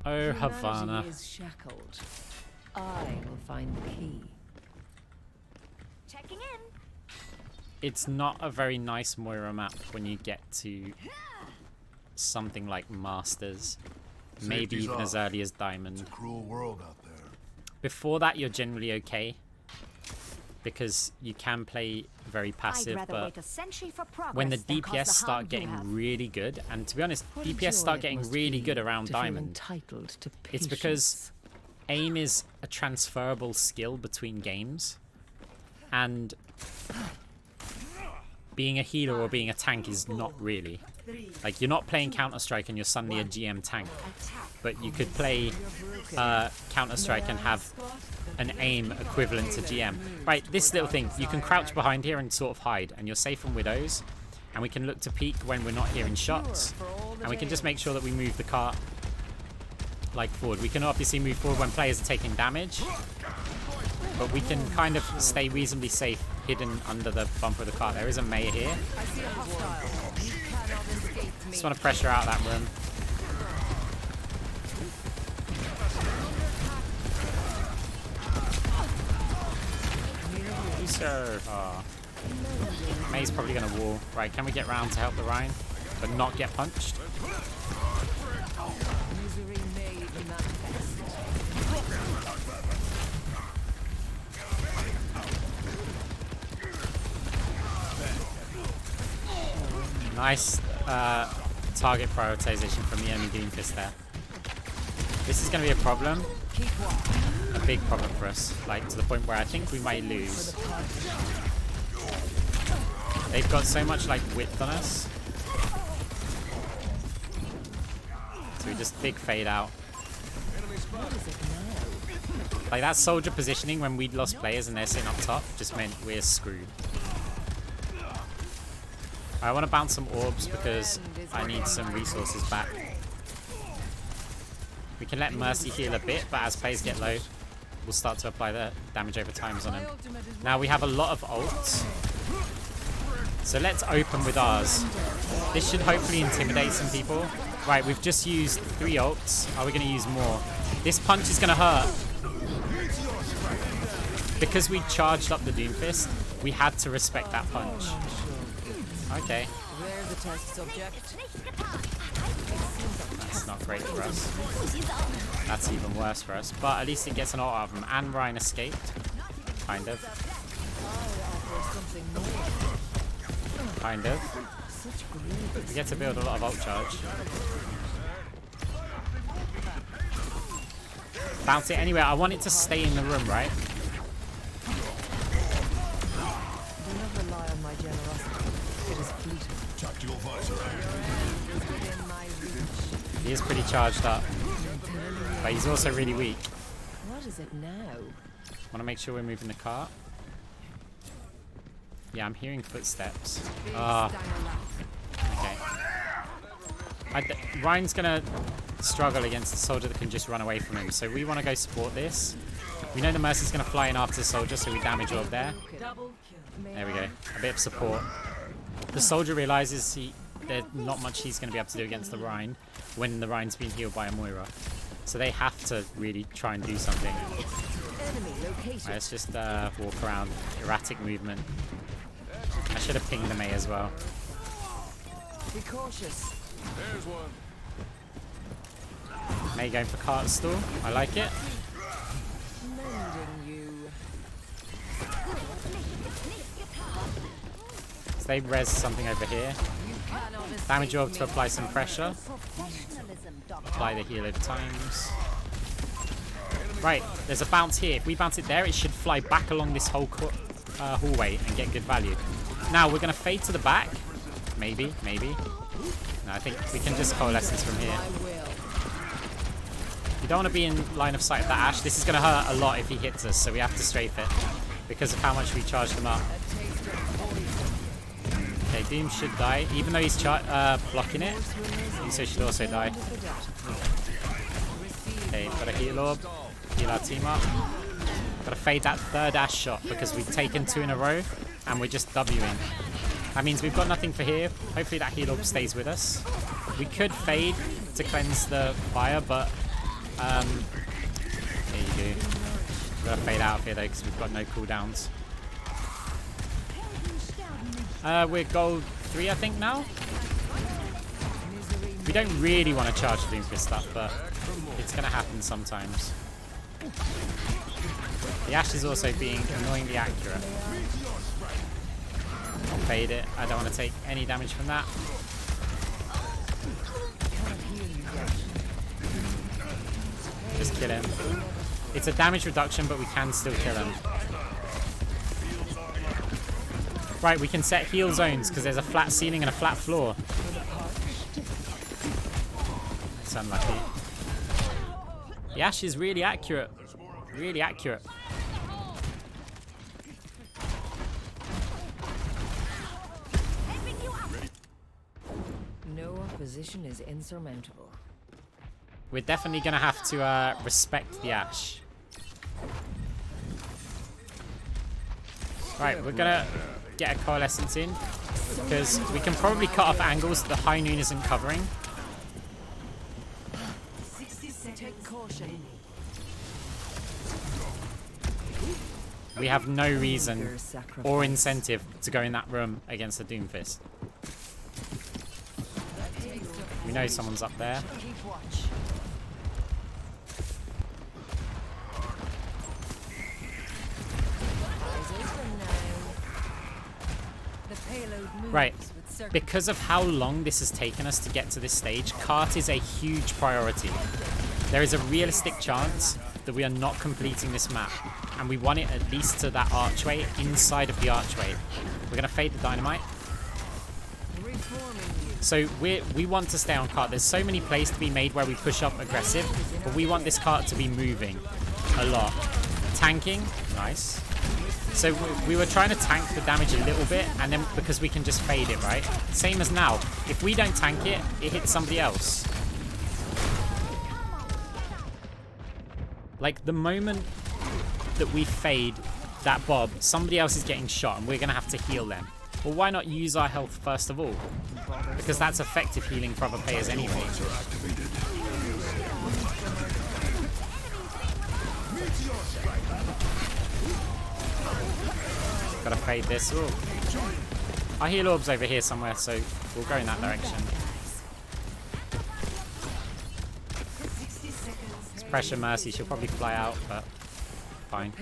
Oh, Humanity Havana. is shackled. I will find the key. Checking in. It's not a very nice Moira map when you get to something like Masters. Maybe Safety's even as off. early as Diamond. It's a cruel world out there. Before that, you're generally okay. Because you can play very passive, I'd rather but wait a century for progress when the than cause DPS the start harm you getting have. really good, and to be honest, What a DPS joy start it getting must really be good around to feel Diamond, entitled to it's because patience. aim is a transferable skill between games, and being a healer or being a tank is not really. Like, you're not playing Counter-Strike and you're suddenly a GM tank, but you could play Counter-Strike and have an aim equivalent to GM. Right, this little thing, you can crouch behind here and sort of hide, and you're safe from Widows, and we can look to peek when we're not hearing shots, and we can just make sure that we move the cart like forward. We can obviously move forward when players are taking damage, but we can kind of stay reasonably safe hidden under the bumper of the cart. There is a May here. I see a hostile. You cannot escape me. Just want to pressure out that room. Sir. Oh. May's probably going to wall. Right, can we get round to help the Rhine, but not get punched? Misery made manifest. Nice target prioritization from the enemy Doomfist there. This is going to be a problem. A big problem for us. Like, to the point where I think we might lose. They've got so much, like, width on us. So we just big fade out. Like, that soldier positioning when we'd lost players and they're sitting up top just meant we're screwed. I want to bounce some orbs because I need some resources back. We can let Mercy heal a bit, but as players get low, we'll start to apply the damage over times on him. Now we have a lot of ults. So let's open with ours. This should hopefully intimidate some people. Right, we've just used 3 ults. Are we going to use more? This punch is going to hurt. Because we charged up the Doomfist, we had to respect that punch. Okay. There's a test subject. That's not great for us. That's even worse for us. But at least it gets an ult out of him. And Ryan escaped. Kind of. Kind of. We get to build a lot of ult charge. Bounce it anyway. I want it to stay in the room, right? Do not rely on my generosity. It is fleeting. Tactical visor. Within my reach. He is pretty charged up. But he's also really weak. What is it now? Want to make sure we're moving the cart. Yeah, I'm hearing footsteps. Ah. Okay. Ryan's gonna struggle against the soldier that can just run away from him, so we want to go support this. We know the Mercy's gonna fly in after the soldier, so we damage orb there. Double kill. There we go. A bit of support. The soldier realizes there's not much he's gonna be able to do against the Rhine when the Rhine's been healed by a Moira. So they have to really try and do something. Enemy located. Right, let's just walk around. Erratic movement. I should have pinged the May as well. Be cautious. There's one. May going for cart stall. I like it. Mending you. So they res something over here. You cannot escape Damage orb me. to apply some pressure. Professionalism, Doctor. Apply the heal over times. Right, there's a bounce here. If we bounce it there, it should fly back along this whole hallway and get good value. Now, we're going to fade to the back. Maybe, maybe. No, I think we can just coalescence from here. I will. You don't want to be in line of sight of that Ashe. This is going to hurt a lot if he hits us, so we have to strafe it because of how much we charged him up. A taste of poison. Okay, Doom should die, even though he's blocking it. So should also die. Okay, got a heal orb. Heal our team up. Gotta fade that third Ashe shot because we've taken 2 in a row and we're just Wing. That means we've got nothing for here. Hopefully that heal orb stays with us. We could fade to cleanse the fire, but Here you do. We're gonna fade out of here though because we've got no cooldowns. We're gold 3, I think, now. We don't really want to charge the Doomfist up, but it's gonna happen sometimes. The Ashe is also being annoyingly accurate. I'll fade it. I don't want to take any damage from that. Just kill him. It's a damage reduction, but we can still kill him. Right, we can set heal zones because there's a flat ceiling and a flat floor. It's unlucky. The Ashe is really accurate. Really accurate. No opposition is insurmountable. We're definitely going to have to respect the Ashe. Right, we're going to get a Coalescence in because we can probably cut off angles that the High Noon isn't covering. 60 seconds. Caution. We have no reason or incentive to go in that room against the Doomfist. We know someone's up there. Keep watch. Right, because of how long this has taken us to get to this stage, cart is a huge priority. There is a realistic chance that we are not completing this map, and we want it at least to that archway, inside of the archway. We're going to fade the dynamite. So we want to stay on cart. There's so many plays to be made where we push up aggressive, but we want this cart to be moving a lot. Tanking, nice. So we were trying to tank the damage a little bit, and then because we can just fade it, right? Same as now. If we don't tank it, it hits somebody else. Like, the moment that we fade that Bob, somebody else is getting shot, and we're going to have to heal them. Well, why not use our health first of all? Because that's effective healing for other players anyway. Gotta fade this. Ooh. Our heal orb's over here somewhere, so we'll go in that direction. It's pressure Mercy. She'll probably fly out, but fine.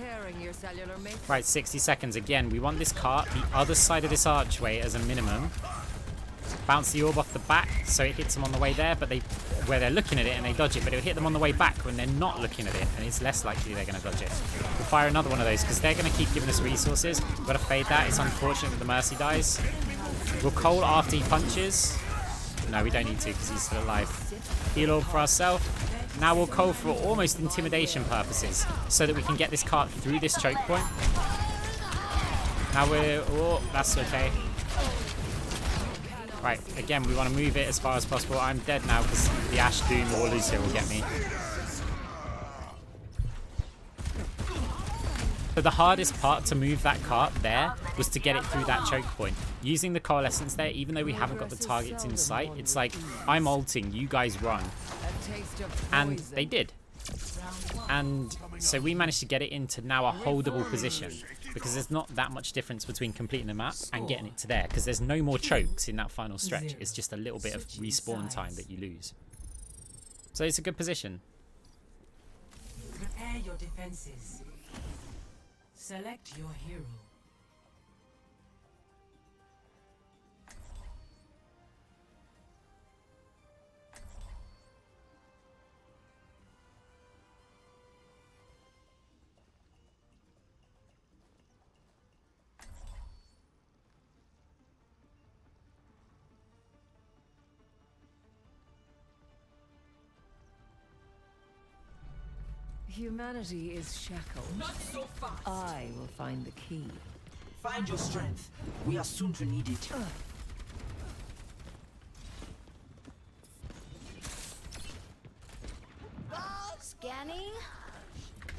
Right, 60 seconds again. We want this cart the other side of this archway as a minimum. Bounce the orb off the back so it hits them on the way there, but where they're looking at it and they dodge it, but it'll hit them on the way back when they're not looking at it, and it's less likely they're going to dodge it. We'll fire another one of those because they're going to keep giving us resources. We've got to fade that. It's unfortunate that the Mercy dies. We'll Cole after he punches. No, we don't need to because he's still alive. Heal orb for ourselves. Now we'll Cole for almost intimidation purposes so that we can get this cart through this choke point. Now we're... Oh, that's okay. Right, again, we want to move it as far as possible. I'm dead now because the Ashe Doom or Lucio will get me. So the hardest part to move that cart there was to get it through that choke point. Using the Coalescence there, even though we haven't got the targets in sight, it's like, I'm ulting, you guys run. And they did. And so we managed to get it into now a holdable position, because there's not that much difference between completing the map and getting it to there, because there's no more chokes in that final stretch. It's just a little bit of respawn time that you lose. So it's a good position. Prepare your defenses. Select your hero. Humanity is shackled. Not so fast. I will find the key. Find your strength. We are soon to need it. Scanning.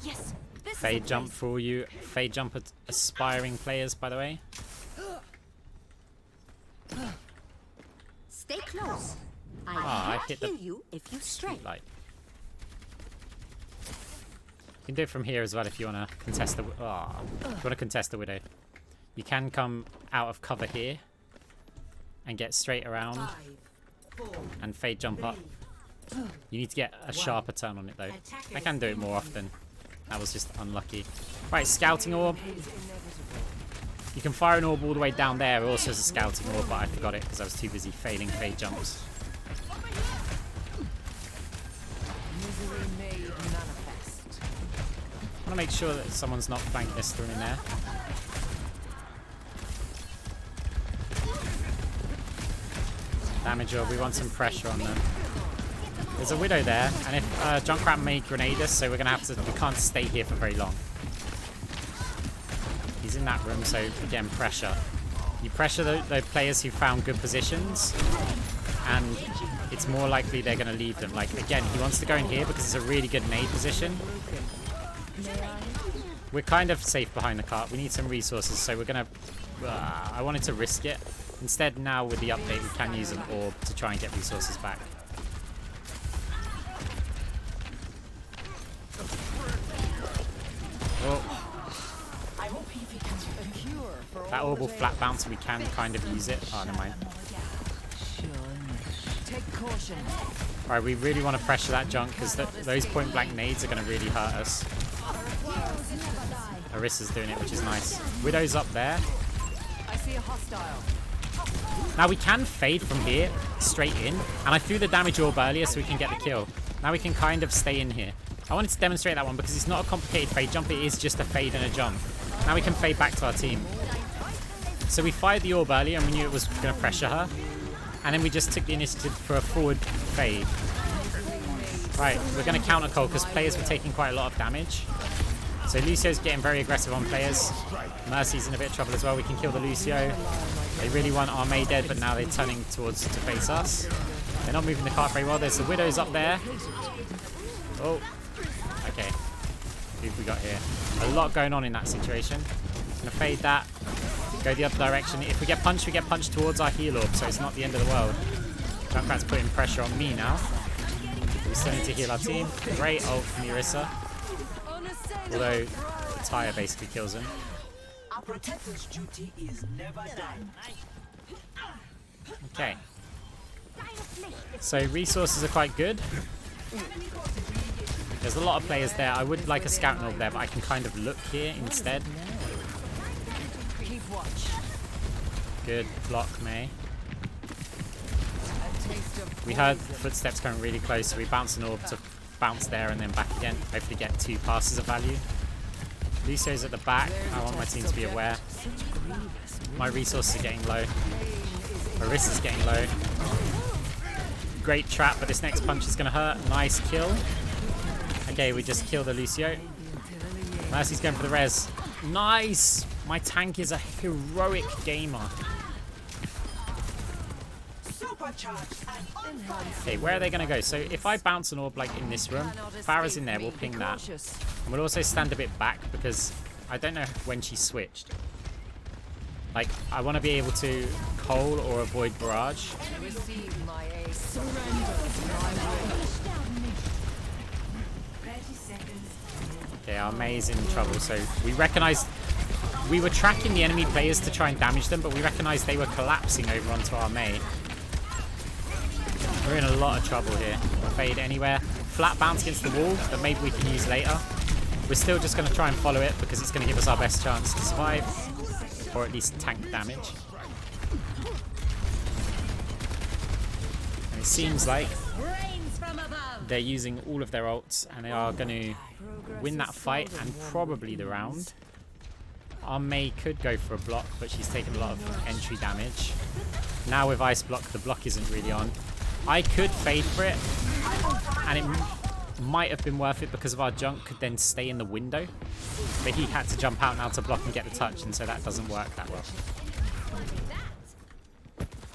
Yes. This Fade is jump for all you Fade jump aspiring players, by the way. Stay close. I I hit heal the you if you stray. light. You can do it from here as well if you want to contest the... if you want to contest the Widow. You can come out of cover here and get straight around and fade jump up. You need to get a sharper turn on it though. I can do it more often. That was just unlucky. Right, scouting orb. You can fire an orb all the way down there also as a scouting orb, but I forgot it because I was too busy failing fade jumps. I want to make sure that someone's not flanking us through in there. Damage orb, we want some pressure on them. There's a Widow there, and if Junkrat may grenade us, so we're going to have to... We can't stay here for very long. He's in that room, so again, pressure. You pressure the players who found good positions, and it's more likely they're going to leave them. Like, again, he wants to go in here because it's a really good nade position. We're kind of safe behind the cart. We need some resources, so we're going to... I wanted to risk it. Instead, now with the update, we can use an orb to try and get resources back. Oh. That orb will flat bounce, so we can kind of use it. Oh, never mind. Alright, we really want to pressure that junk because those point blank nades are going to really hurt us. Orissa's doing it, which is nice. Widow's up there. I see a hostile. Now we can fade from here straight in, and I threw the damage orb earlier so we can get the kill. Now we can kind of stay in here. I wanted to demonstrate that one because it's not a complicated fade jump, it is just a fade and a jump. Now we can fade back to our team. So we fired the orb earlier and we knew it was going to pressure her. And then we just took the initiative for a forward fade. Right, we're going to counter call because players were taking quite a lot of damage. So Lucio's getting very aggressive on players. Mercy's in a bit of trouble as well. We can kill the Lucio. They really want our May dead, but now they're turning towards to face us. They're not moving the cart very well. There's the Widows up there. Oh, okay. Who have we got here? A lot going on in that situation. Gonna fade that. Go the other direction. If we get punched towards our heal orb, so it's not the end of the world. Junkrat's putting pressure on me now. We still need to heal our team. Great ult from Orisa. Although the tire basically kills him. Our protector's duty is never done. Okay. So resources are quite good. There's a lot of players there. I would like a scout orb there, but I can kind of look here instead. Good block, May. We heard footsteps coming really close, so we bounce an orb to bounce there and then back again. Hopefully get 2 passes of value. Lucio's at the back. I want my team to be aware. My resources are getting low. Orissa's getting low. Great trap, but this next punch is going to hurt. Nice kill. Okay, we just killed the Lucio. Mercy's going for the res. Nice! My tank is a heroic gamer. Okay, where are they going to go? So if I bounce an orb like in this room, Farah's in there, we'll ping that. And we'll also stand a bit back because I don't know when she switched. Like, I want to be able to Cole or avoid barrage. Okay, our May's in trouble, so we recognized... We were tracking the enemy players to try and damage them, but we recognized they were collapsing over onto our May. We're in a lot of trouble here. Fade anywhere. Flat bounce against the wall that maybe we can use later. We're still just going to try and follow it because it's going to give us our best chance to survive. Or at least tank damage. And it seems like they're using all of their ults and they are going to win that fight and probably the round. Our May could go for a block, but she's taken a lot of entry damage. Now with Ice Block, the block isn't really on. I could fade for it, and it might have been worth it because of our junk could then stay in the window. But he had to jump out now to block and get the touch, and so that doesn't work that well.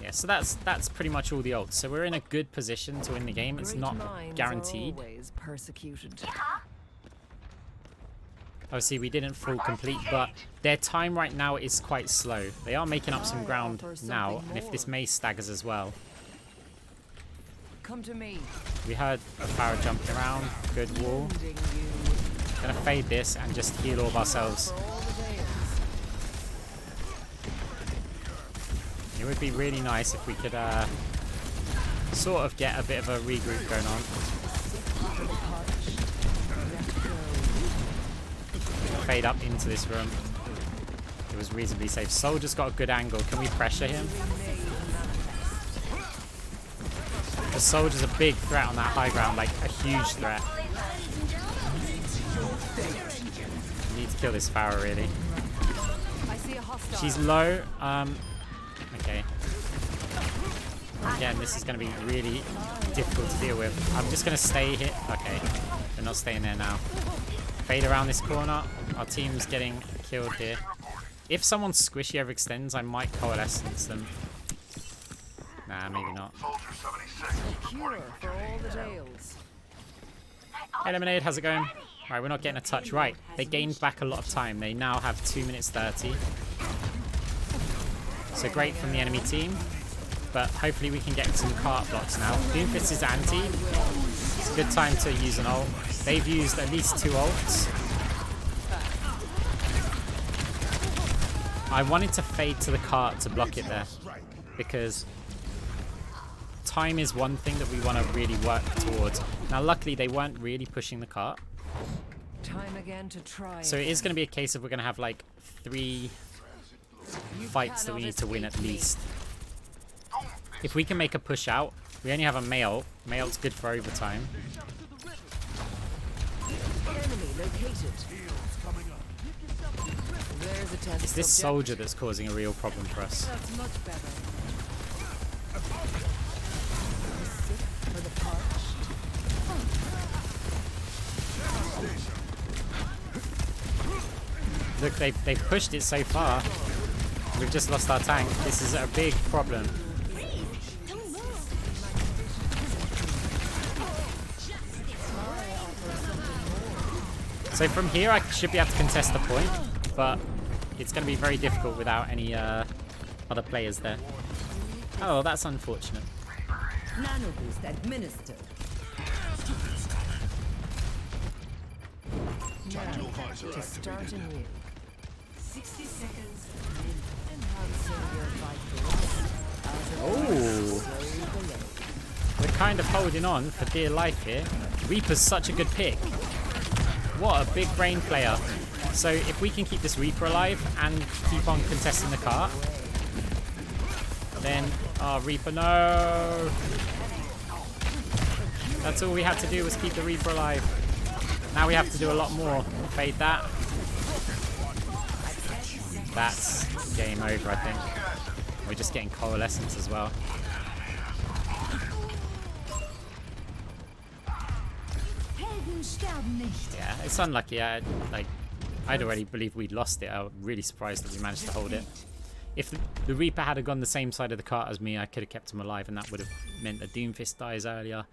Yeah, so that's pretty much all the ults. So we're in a good position to win the game. It's not guaranteed. Obviously, we didn't full complete, but their time right now is quite slow. They are making up some ground now, and if this May staggers as well. Come to me. We heard a Farah jumping around. Good wall. Gonna fade this and just heal all of ourselves. It would be really nice if we could sort of get a bit of a regroup going on. Fade up into this room. It was reasonably safe. Soldier's got a good angle. Can we pressure him? The Soldier's a big threat on that high ground, like a huge threat. We need to kill this Pharah, really. She's low. Okay. Again, this is going to be really difficult to deal with. I'm just going to stay here. Okay. They're not staying there now. Fade around this corner. Our team's getting killed here. If someone's squishy overextends, I might coalescence them. Nah, maybe not. Hey Lemonade, how's it going? Right, we're not getting a touch. Right, they gained back a lot of time. They now have 2 minutes 30. So great from the enemy team. But hopefully we can get some cart blocks now. Doomfist is anti. It's a good time to use an ult. They've used at least 2 ults. I wanted to fade to the cart to block it there. Because time is one thing that we want to really work towards. Now luckily they weren't really pushing the cart. Time again to try. So it is going to be a case of we're going to have like 3 fights that we need to win at least. If we can make a push out, we only have a Mail. Mail's good for overtime. It's this Soldier that's causing a real problem for us. That's much better. Look, they've pushed it so far. We've just lost our tank. This is a big problem. So from here I should be able to contest the point, but it's going to be very difficult without any other players there. Oh, that's unfortunate. Nano boost administered. To start anew. 60 seconds. Enhancing your vitals. Oh, we're kind of holding on for dear life here. Reaper's such a good pick. What a big brain player. So if we can keep this Reaper alive and keep on contesting the cart, then... Oh, Reaper, no! That's all we had to do was keep the Reaper alive. Now we have to do a lot more. Fade that. That's game over, I think. We're just getting coalescence as well. Yeah, it's unlucky. I'd already believed we'd lost it. I'm really surprised that we managed to hold it. If the Reaper had gone the same side of the cart as me, I could have kept him alive, and that would have meant that Doomfist dies earlier,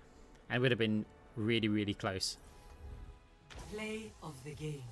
and it would have been really, really close. Play of the game.